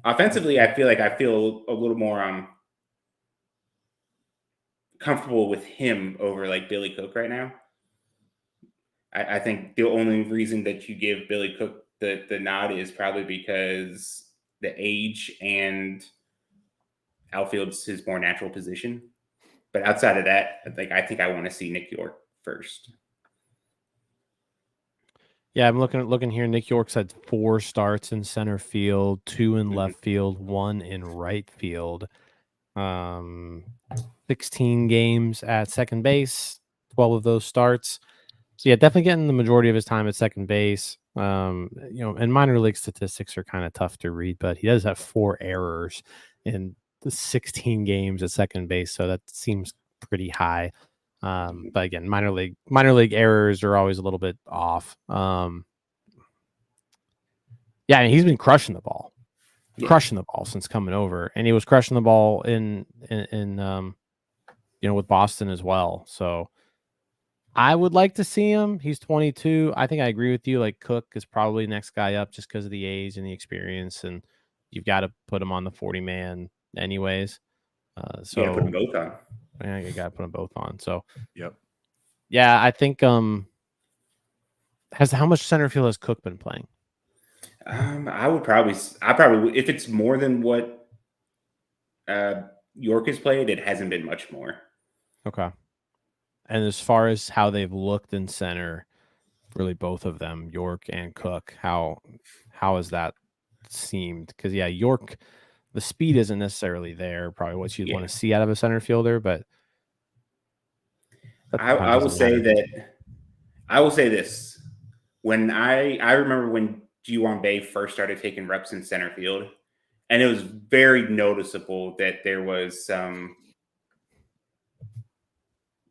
I feel a little more comfortable with him over like Billy Cook right now. I think the only reason that you give Billy Cook the nod is probably because the age and outfield's his more natural position. But outside of that, like I think I want to see Nick York first. Yeah, I'm looking here. Nick York's had 4 starts in center field, 2 in left field, 1 in right field. 16 games at second base, 12 of those starts. So yeah, definitely getting the majority of his time at second base. And minor league statistics are kind of tough to read, but he does have 4 errors in the 16 games at second base, so that seems pretty high. But again, minor league errors are always a little bit off. Yeah, I mean, he's been crushing the ball since coming over, and he was crushing the ball in with Boston as well. So I would like to see him. He's 22. I think I agree with you. Like Cook is probably next guy up just because of the age and the experience, and you've got to put him on the 40-man anyways. So you gotta put them both on. Yeah, you got to put them both on. So yep. Yeah, I think how much center field has Cook been playing? I probably if it's more than what York has played, it hasn't been much more. Okay. And as far as how they've looked in center, really both of them, York and Cook, how has that seemed? Because yeah, York, the speed isn't necessarily there, probably what you'd want to see out of a center fielder, but I will say this. When I remember when Ji-Hwan Bae first started taking reps in center field, and it was very noticeable that there was some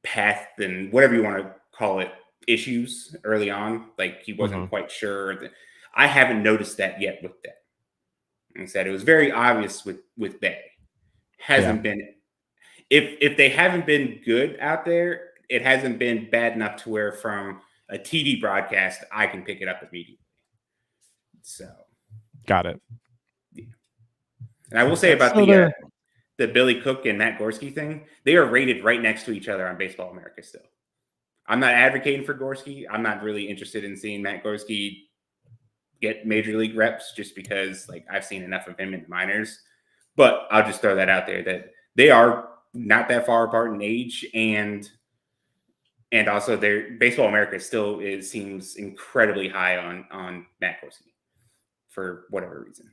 path and whatever you want to call it issues early on. Like he wasn't quite sure. I haven't noticed that yet with that. And said it was very obvious with Bae. Hasn't been if they haven't been good out there, it hasn't been bad enough to where from a TV broadcast I can pick it up immediately. So got it. Yeah. And I will say about the Billy Cook and Matt Gorski thing, they are rated right next to each other on Baseball America still. I'm not advocating for Gorski. I'm not really interested in seeing Matt Gorski get major league reps just because like I've seen enough of him in the minors. But I'll just throw that out there that they are not that far apart in age and also their Baseball America still seems incredibly high on Matt Gorski for whatever reason.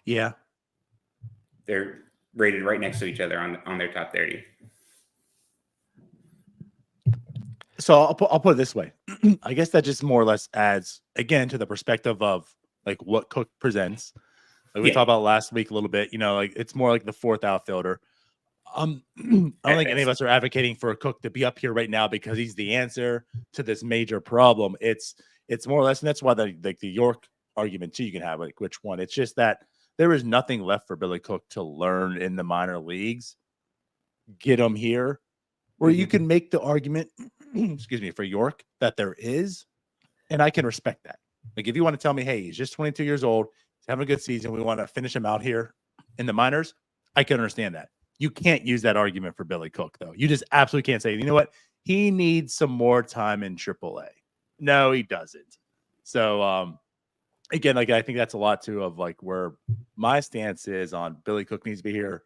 Yeah. They're rated right next to each other on their top 30. So I'll put it this way. I guess that just more or less adds again to the perspective of like what Cook presents. Like we talked about last week a little bit, like it's more like the 4th outfielder. I don't think any of us are advocating for a Cook to be up here right now because he's the answer to this major problem. It's more or less, and that's why the York argument too you can have like which one. It's just that there is nothing left for Billy Cook to learn in the minor leagues. Get him here, where you can make the argument, excuse me, for York that there is, and I can respect that. Like if you want to tell me, hey, he's just 22 years old, he's having a good season, we want to finish him out here in the minors, I can understand that. You can't use that argument for Billy Cook, though. You just absolutely can't say, you know what? He needs some more time in AAA. No, he doesn't. So, again, like I think that's a lot, too, of like where My stance is on Billy Cook needs to be here.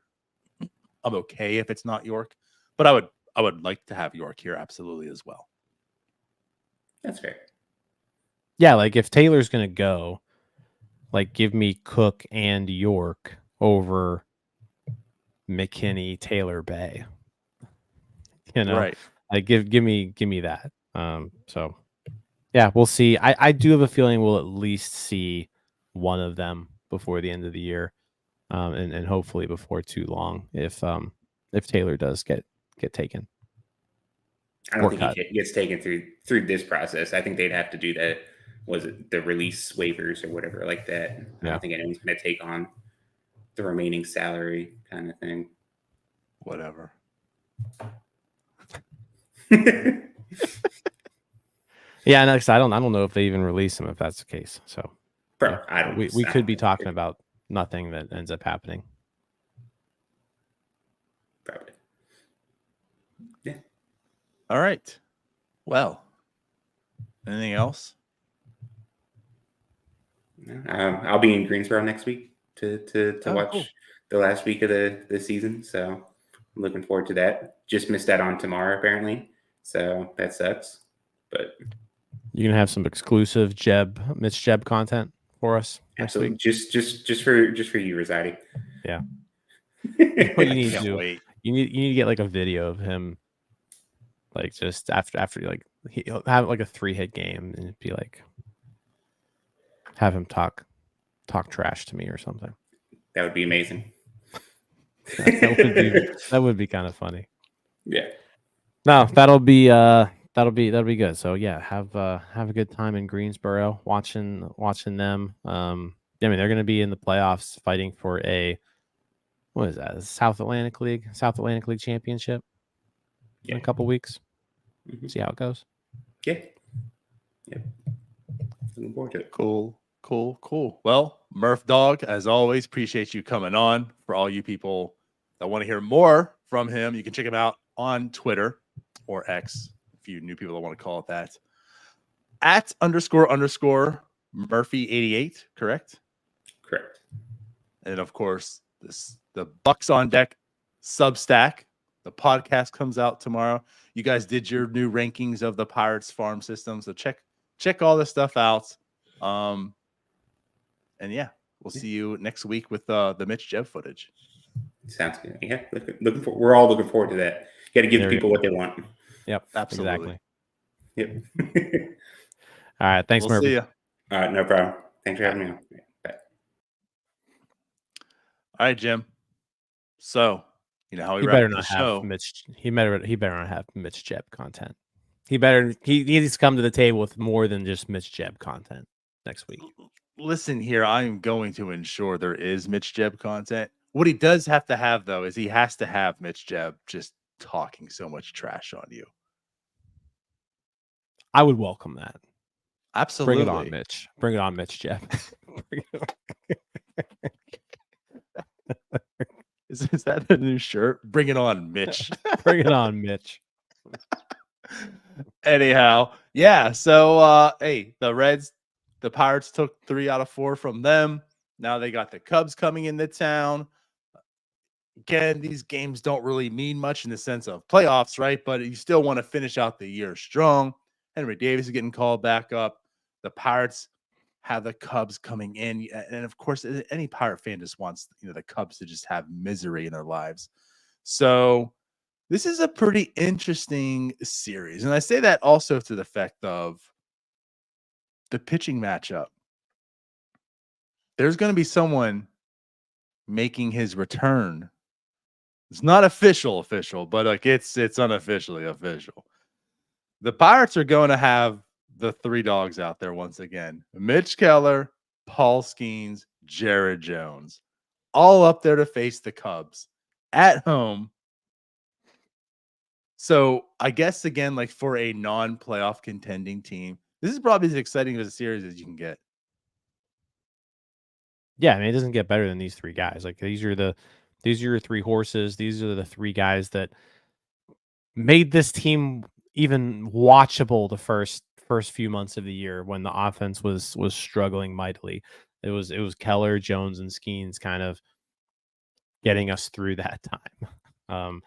I'm okay if it's not York, but I would like to have York here absolutely as well. That's fair. Yeah, like if Taylor's gonna go, like give me Cook and York over McKinney, Taylor, Bay. You know, Right. like give me that. So yeah, we'll see. I do have a feeling we'll at least see one of them before the end of the year, and hopefully before too long if Taylor does get taken. I don't think he gets taken through this process. I think they'd have to do that. Was it the release waivers or whatever like that? I don't think anyone's going to take on the remaining salary kind of thing. Whatever. Yeah, and I don't know if they even release him if that's the case. So, bro, I don't. We could be talking about nothing that ends up happening. Probably. Yeah. All right. Well, anything else? I'll be in Greensboro next week to watch cool. the last week of the season. So I'm looking forward to that. Just missed that on tomorrow, apparently. So that sucks. But you're gonna have some exclusive Mitch Jeb content for us next absolutely. week. Just for you, Rosati. Yeah. What you need to do. Wait. You need to get like a video of him, like just after like he'll have like a 3-hit game and be like, have him talk trash to me or something. That would be amazing. that would be kind of funny. Yeah. No, that'll be good. So yeah, have a good time in Greensboro watching them. I mean, they're going to be in the playoffs fighting for what is that? South Atlantic League championship in a couple weeks. Mm-hmm. See how it goes. Yeah. Yep. Looking forward to it. Cool. Well, Murph Dog, as always, appreciate you coming on. For all you people that want to hear more from him, you can check him out on Twitter or X, if you new people that want to call it that. At __ Murphy88, correct? Correct. And of course, the Bucs On Deck Substack. The podcast comes out tomorrow. You guys did your new rankings of the Pirates farm system, so check all this stuff out. And yeah, we'll see you next week with the Mitch Jeb footage. Sounds good. Yeah, we're all looking forward to that. You got to give people what they want. Yep, absolutely. Yep. All right, thanks, Murphy. See ya. All right, no problem. Thanks for having me on. Bye. All right, Jim. So, you know how he better not have Mitch. He better not have Mitch Jeb content. He needs to come to the table with more than just Mitch Jeb content next week. Listen here, I'm going to ensure there is Mitch Jeb content. What he does have to have, though, is he has to have Mitch Jeb just talking so much trash on you. I would welcome that. Absolutely. Bring it on, Mitch. Bring it on, Mitch Jeb. Is that a new shirt? Bring it on, Mitch. Bring it on, Mitch. Anyhow, yeah. So, hey, the Pirates took 3 out of 4 from them. Now they got the Cubs coming into town. Again, these games don't really mean much in the sense of playoffs, right? But you still want to finish out the year strong. Henry Davis is getting called back up. The Pirates have the Cubs coming in. And of course, any Pirate fan just wants, the Cubs to just have misery in their lives. So this is a pretty interesting series. And I say that also to the effect of the pitching matchup. There's going to be someone making his return. It's not official, but like it's unofficially official. The Pirates are going to have the 3 dogs out there once again. Mitch Keller, Paul Skenes, Jared Jones, all up there to face the Cubs at home. So I guess, again, like for a non-playoff contending team, this is probably as exciting of a series as you can get. Yeah, I mean, it doesn't get better than these 3 guys. Like these are your 3 horses. These are the 3 guys that made this team even watchable the first few months of the year when the offense was struggling mightily. It was Keller, Jones, and Skenes kind of getting us through that time.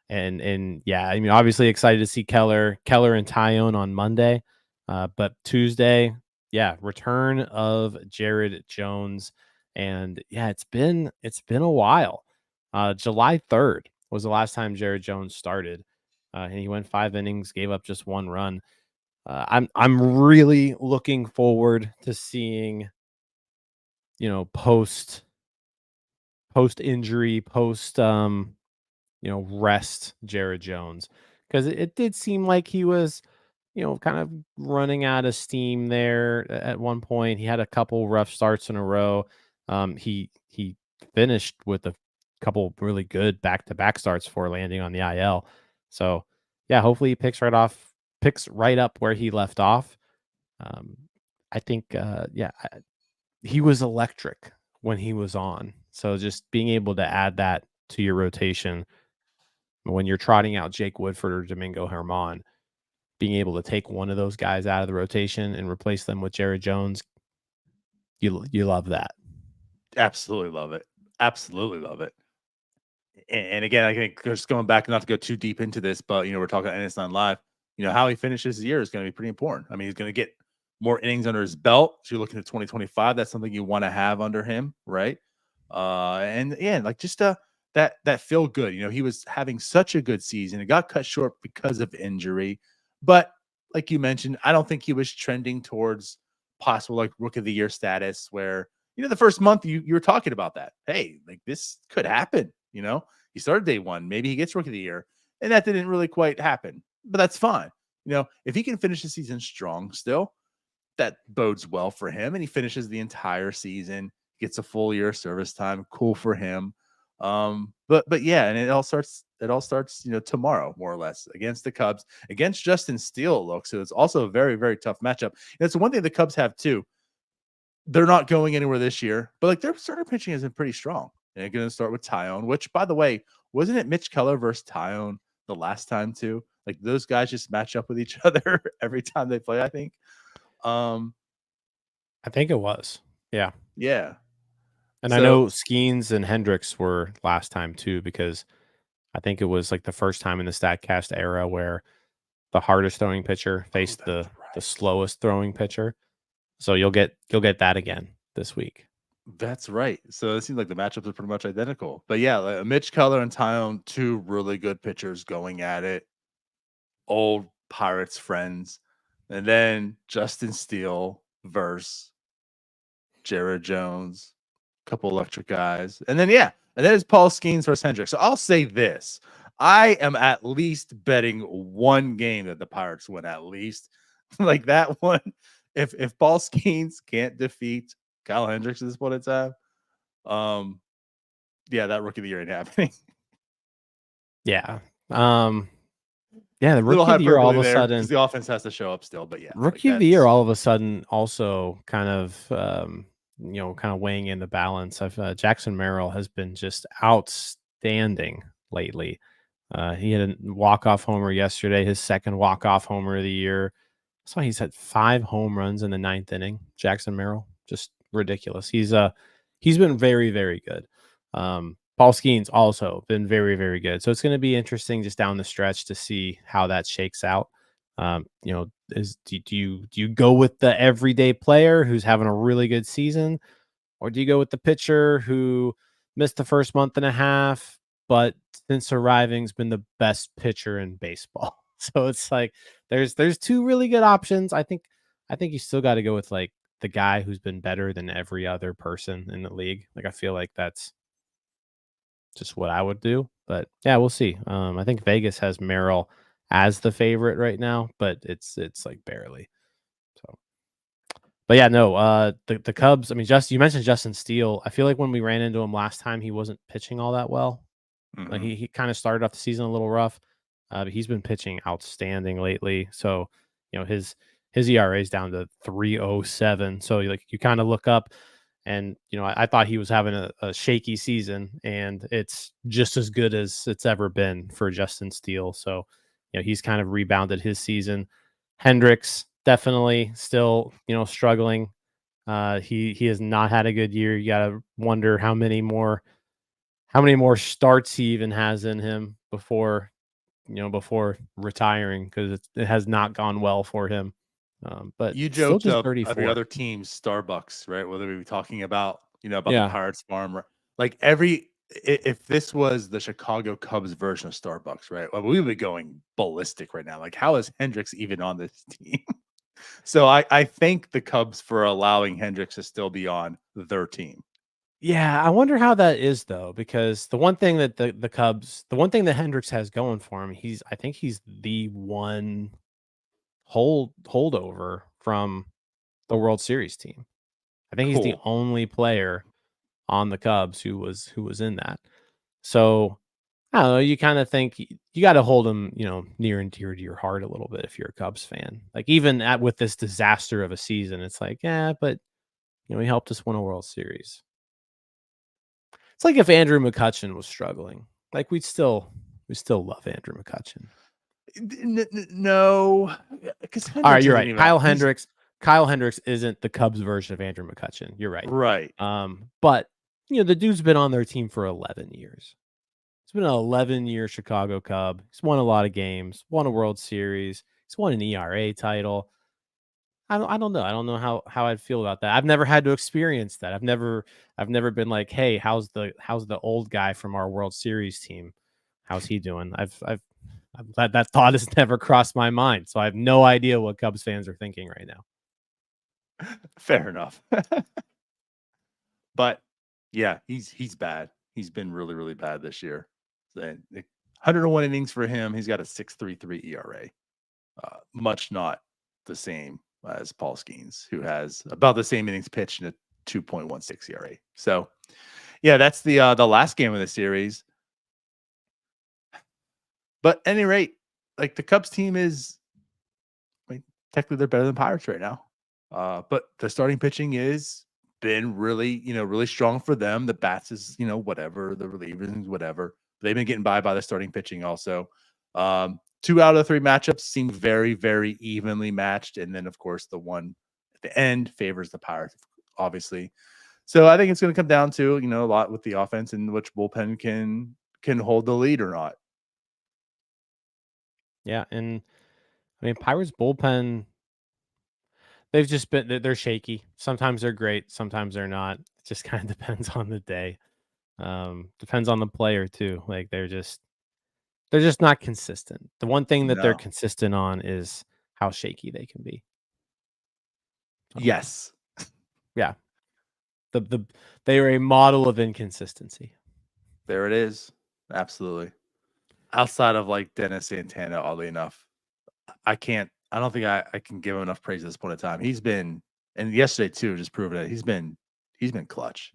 And yeah, I mean, obviously excited to see Keller and Tyone on Monday, but Tuesday, yeah, return of Jared Jones, and yeah, it's been a while. July 3rd was the last time Jared Jones started, and he went 5 innings, gave up just 1 run. I'm really looking forward to seeing, post injury, post rest Jared Jones, because it did seem like he was, kind of running out of steam there at one point. He had a couple rough starts in a row. He finished with a couple really good back-to-back starts for landing on the IL. So yeah, hopefully he picks right up where he left off. I think he was electric when he was on. So just being able to add that to your rotation when you're trotting out Jake Woodford or Domingo Germán, being able to take one of those guys out of the rotation and replace them with Jared Jones, you love that. Absolutely love it. Absolutely love it. And again, I think just going back, not to go too deep into this, but we're talking about NS9 Live. How he finishes the year is going to be pretty important. I mean, he's going to get more innings under his belt. So you're looking at 2025. That's something you want to have under him, right? And yeah, like just that feel good. He was having such a good season. It got cut short because of injury, but like you mentioned, I don't think he was trending towards possible like Rookie of the Year status. Where the first month you were talking about that. Hey, like this could happen. He started day 1. Maybe he gets Rookie of the Year, and that didn't really quite happen. But that's fine. If he can finish the season strong, still, that bodes well for him, and he finishes the entire season, gets a full year of service time. Cool for him. But yeah, and it all starts tomorrow, more or less, against the Cubs, against Justin Steele. So it's also a very, very tough matchup. That's one thing the Cubs have too. They're not going anywhere this year, but like their starter pitching has been pretty strong. And they're going to start with Tyone, which, by the way, wasn't it Mitch Keller versus Tyone the last time too? Like those guys just match up with each other every time they play, I think. I think it was. Yeah. Yeah. And I know Skenes and Hendricks were last time too, because I think it was like the first time in the StatCast era where the hardest throwing pitcher faced the slowest throwing pitcher. So you'll get that again this week. That's right. So it seems like the matchups are pretty much identical. But yeah, like Mitch Keller and Tyone, 2 really good pitchers going at it. Old Pirates friends. And then Justin Steele versus Jared Jones, couple electric guys. And then it's Paul Skenes versus Hendricks. So I'll say this. I am at least betting 1 game that the Pirates win, at least. Like that one. If Paul Skenes can't defeat Kyle Hendricks at this point in time, that Rookie of the Year ain't happening. Yeah. Yeah, the Rookie of the Year all of a sudden, because the offense has to show up still, but yeah. Rookie of the Year all of a sudden also kind of kind of weighing in the balance. Jackson Merrill has been just outstanding lately. He had a walk-off homer yesterday, his second walk-off homer of the year. I saw he's had 5 home runs in the 9th inning. Jackson Merrill, just ridiculous. He's been very, very good. Paul Skenes also been very, very good. So it's going to be interesting just down the stretch to see how that shakes out. Do you go with the everyday player who's having a really good season, or do you go with the pitcher who missed the first month and a half, but since arriving has been the best pitcher in baseball? So it's like there's 2 really good options. I think you still got to go with like the guy who's been better than every other person in the league. Like I feel like that's just what I would do. But yeah, we'll see. I think Vegas has Merrill as the favorite right now, but it's like barely. So, but yeah, no. The Cubs. I mean, you mentioned Justin Steele. I feel like when we ran into him last time, he wasn't pitching all that well. Mm-hmm. Like he kind of started off the season a little rough, but he's been pitching outstanding lately. So his ERA is down to 3.07. So like you kind of look up. And, I thought he was having a shaky season, and it's just as good as it's ever been for Justin Steele. So, he's kind of rebounded his season. Hendricks definitely still, struggling. He has not had a good year. You gotta wonder how many more starts he even has in him before retiring, because it has not gone well for him. But You still joked just of your 34. other team's Starbucks, right? Whether we be talking about, about Yeah. the Pirates farm, like if this was the Chicago Cubs version of Starbucks, right? Well, we would be going ballistic right now. Like, how is Hendricks even on this team? So I thank the Cubs for allowing Hendricks to still be on their team. Yeah, I wonder how that is though, because the one thing that the Cubs, the one thing that Hendricks has going for him, I think he's the one holdover from the World Series team. I think he's the Cool. only player on the Cubs who was in that. So I don't know. You kind of think you got to hold him, near and dear to your heart a little bit if you're a Cubs fan. Like, even with this disaster of a season, it's like, yeah, but he helped us win a World Series. It's like if Andrew McCutchen was struggling, like we still love Andrew McCutchen. No, because All right, you're right. Kyle Hendricks isn't the Cubs version of Andrew McCutchen. You're right. Right. But the dude's been on their team for 11 years. He's been an 11-year Chicago Cub. He's won a lot of games, won a World Series. He's won an ERA title. I don't know. I don't know how I'd feel about that. I've never had to experience that. I've never been like, hey, how's the old guy from our World Series team? How's he doing? That thought has never crossed my mind. So I have no idea what Cubs fans are thinking right now. Fair enough. But yeah, he's bad. He's been really, really bad this year. 101 innings for him. He's got a 6.33 ERA. Much not the same as Paul Skenes, who has about the same innings pitched and a 2.16 ERA. So yeah, that's the last game of the series. But at any rate, like, the Cubs team is, technically they're better than Pirates right now. But the starting pitching is been really, really strong for them. The bats is, whatever, the relievers, whatever. They've been getting by the starting pitching also. 2 out of the 3 matchups seem very, very evenly matched. And then, of course, the one at the end favors the Pirates, obviously. So I think it's going to come down to, a lot with the offense and which bullpen can hold the lead or not. Yeah, and I mean, Pirates bullpen, they've just been they're shaky. Sometimes they're great, sometimes they're not. It just kind of depends on the day. Depends on the player too. Like, they're just not consistent. The one thing that they're No. consistent on is how shaky they can be. Yes. Yeah. They are a model of inconsistency. There it is. Absolutely. Outside of, like, Dennis Santana, oddly enough, I don't think I can give him enough praise at this point in time. He's been, and yesterday too, just proving it, he's been clutch.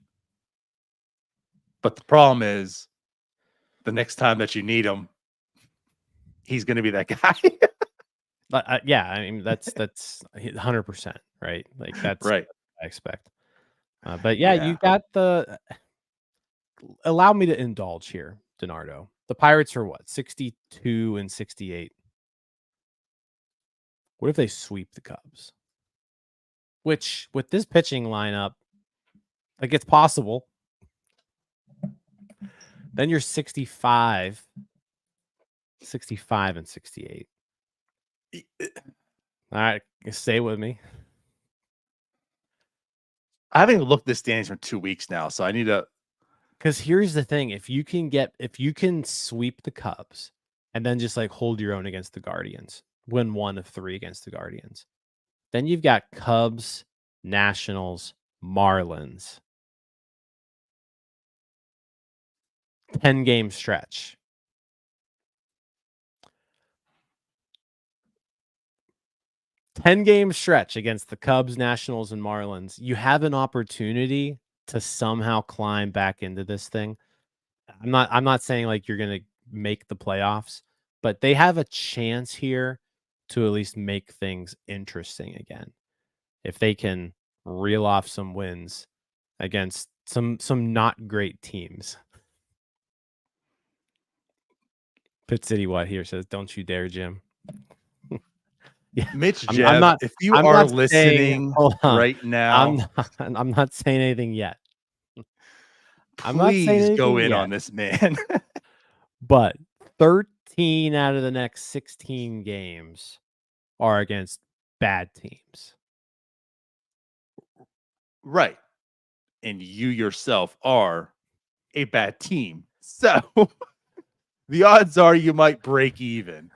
But the problem is, the next time that you need him, he's going to be that guy. But yeah, I mean, that's 100%, right? Like, that's right. what I expect. But yeah, you got allow me to indulge here, DiNardo. The Pirates are what, 62 and 68. What if they sweep the Cubs? Which, with this pitching lineup, like, it's possible. Then you're 65 and 68. All right, stay with me. I haven't even looked at the standings for 2 weeks now, so I need to. Because here's the thing: if you can sweep the Cubs and then just, like, hold your own against the Guardians, win 1 of 3 against the Guardians, then you've got Cubs, Nationals, Marlins, 10-game stretch. Ten-game stretch against the Cubs, Nationals, and Marlins. You have an opportunity to somehow climb back into this thing. I'm not saying, like, you're gonna make the playoffs, but they have a chance here to at least make things interesting again. If they can reel off some wins against some not great teams. Pit City What here says, "Don't you dare, Jim." Yeah. Mitch I'm Jeb, not. if you I'm are not listening hold on. right now, I'm not saying anything yet. I'm not saying please go anything in yet. on this man. But 13 out of the next 16 games are against bad teams. Right. And you yourself are a bad team. So the odds are you might break even.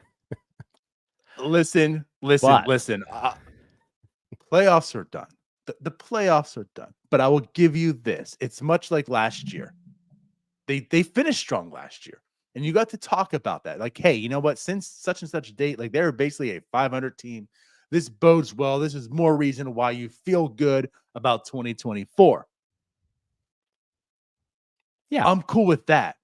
Listen. Playoffs are done. The playoffs are done. But I will give you this. It's much like last year. They finished strong last year. And you got to talk about that. Like, hey, you know what? Since such and such date, like they were basically a 500 team. This bodes well. This is more reason why you feel good about 2024. Yeah. I'm cool with that.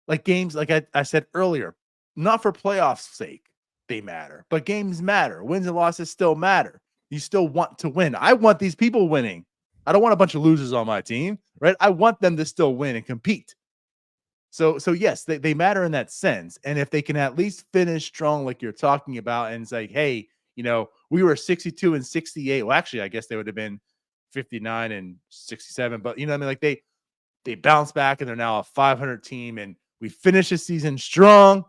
Like games, like I said earlier, not for playoffs' sake, they matter, but games matter. Wins and losses still matter. You still want to win. I want these people winning. I don't want a bunch of losers on my team, right? I want them to still win and compete. So yes, they matter in that sense. And if they can at least finish strong, like you're talking about, and say, hey, you know, we were 62 and 68. Well, actually, I guess they would have been 59 and 67. But you know what I mean? Like they bounce back and they're now a 500 team and we finish the season strong.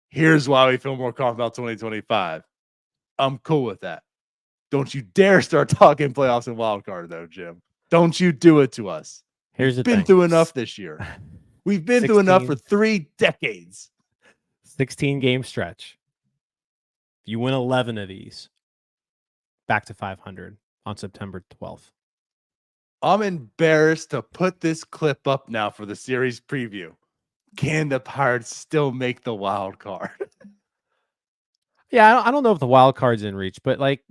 Here's why we feel more confident about 2025. I'm cool with that. Don't you dare start talking playoffs and wild card, though, Jim. Don't you do it to us. Here's the We've been thing. through enough this year. We've been through enough for 3 decades. 16 game stretch. If you win 11 of these, back to 500 on September 12th. I'm embarrassed to put this clip up now for the series preview. Can the Pirates still make the wild card? Yeah, I don't know if the wild card's in reach, but like,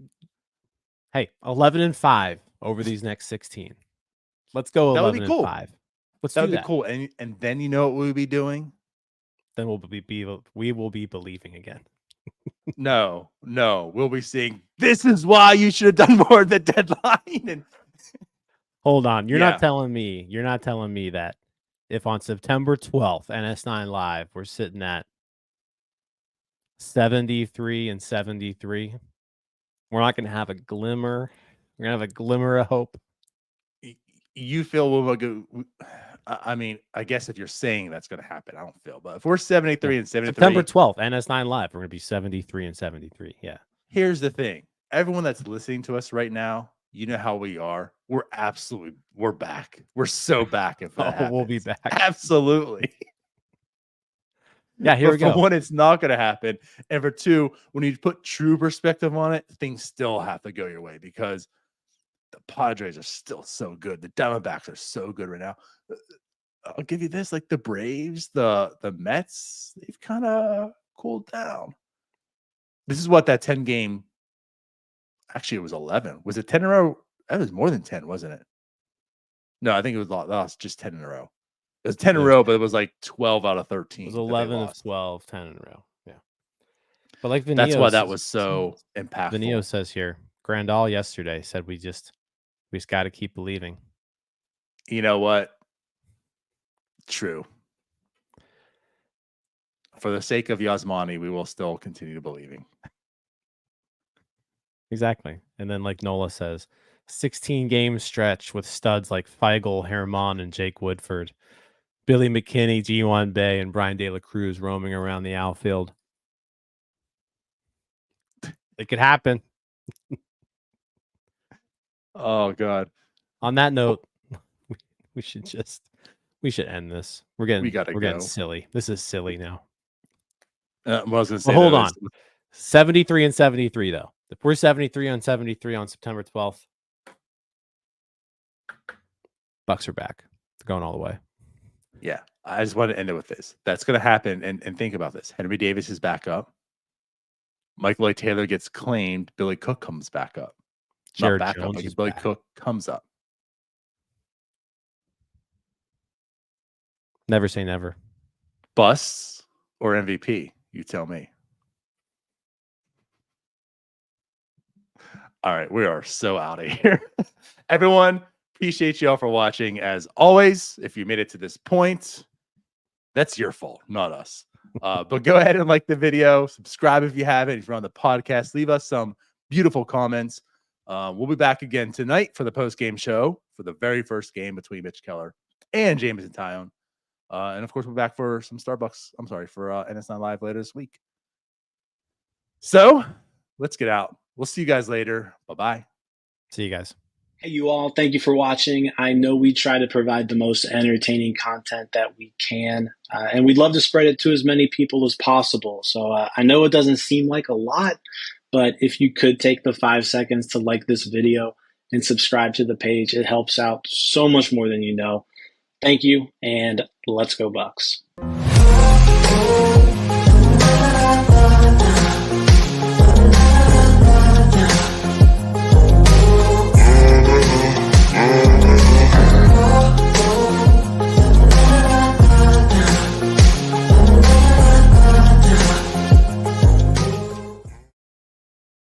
hey, 11-5 over these next 16. Let's go 11-5. Let's that do would that. be cool. And then you know what we'll be doing? Then we will be believing again. No, we'll be seeing this is why you should have done more at the deadline. And hold on, you're not telling me that if on September 12th, NS9 Live, we're sitting at 73 and 73, we're not going to have a glimmer. We're going to have a glimmer of hope. You feel we'll go. I mean, I guess if you're saying that's going to happen, I don't feel. But if we're 73 and 73, September 12th, NS9 Live, we're going to be 73 and 73. Yeah. Here's the thing. Everyone that's listening to us right now, you know how we are. We're back. We're so back. If that happens. We'll be back. Absolutely. Yeah, here we go. For one, it's not going to happen. And for two, when you put true perspective on it, things still have to go your way because the Padres are still so good. The Diamondbacks are so good right now. I'll give you this, like the Braves, the Mets, they've kind of cooled down. This is what that 10 game. Actually, it was 11. Was it 10 in a row? That was more than 10, wasn't it? No, I think it was lost just 10 in a row. It was 10 in a row, but it was like 12 out of 13. It was 11 of 12, 10 in a row. Yeah. But like Vinio, that's why that was so impactful. Vinio says here, Grandal yesterday said we just got to keep believing. You know what? True. For the sake of Yasmani, we will still continue believing. Exactly. And then like Nola says, 16 game stretch with studs like Feigl, Herman, and Jake Woodford. Billy McKinney, G1 Bay, and Brian De La Cruz roaming around the outfield. It could happen. Oh, God. On that note, we should end this. We're getting silly. This is silly now. Hold on. 73 and 73, though. If we're 73 on 73 on September 12th, Bucs are back. They're going all the way. Yeah, I just want to end it with this. That's going to happen. And think about this. Henry Davis is back up. Michael A. Taylor gets claimed. Billy Cook comes back up. Jared Not back Jones up because Billy Cook comes up. Never say never. Busts or MVP? You tell me. All right, we are so out of here. Everyone, appreciate you all for watching. As always, if you made it to this point, that's your fault, not us. But go ahead and like the video, subscribe if you haven't. If you're on the podcast, leave us some beautiful comments. We'll be back again tonight for the post-game show for the very first game between Mitch Keller and Jameson Tyone. And of course, we'll be back for some Starbucks. I'm sorry, for NS9 Live later this week. So let's get out. We'll see you guys later. Bye-bye. See you guys. Hey, you all. Thank you for watching. I know we try to provide the most entertaining content that we can, and we'd love to spread it to as many people as possible. So I know it doesn't seem like a lot, but if you could take the 5 seconds to like this video and subscribe to the page, it helps out so much more than you know. Thank you, and let's go Bucs.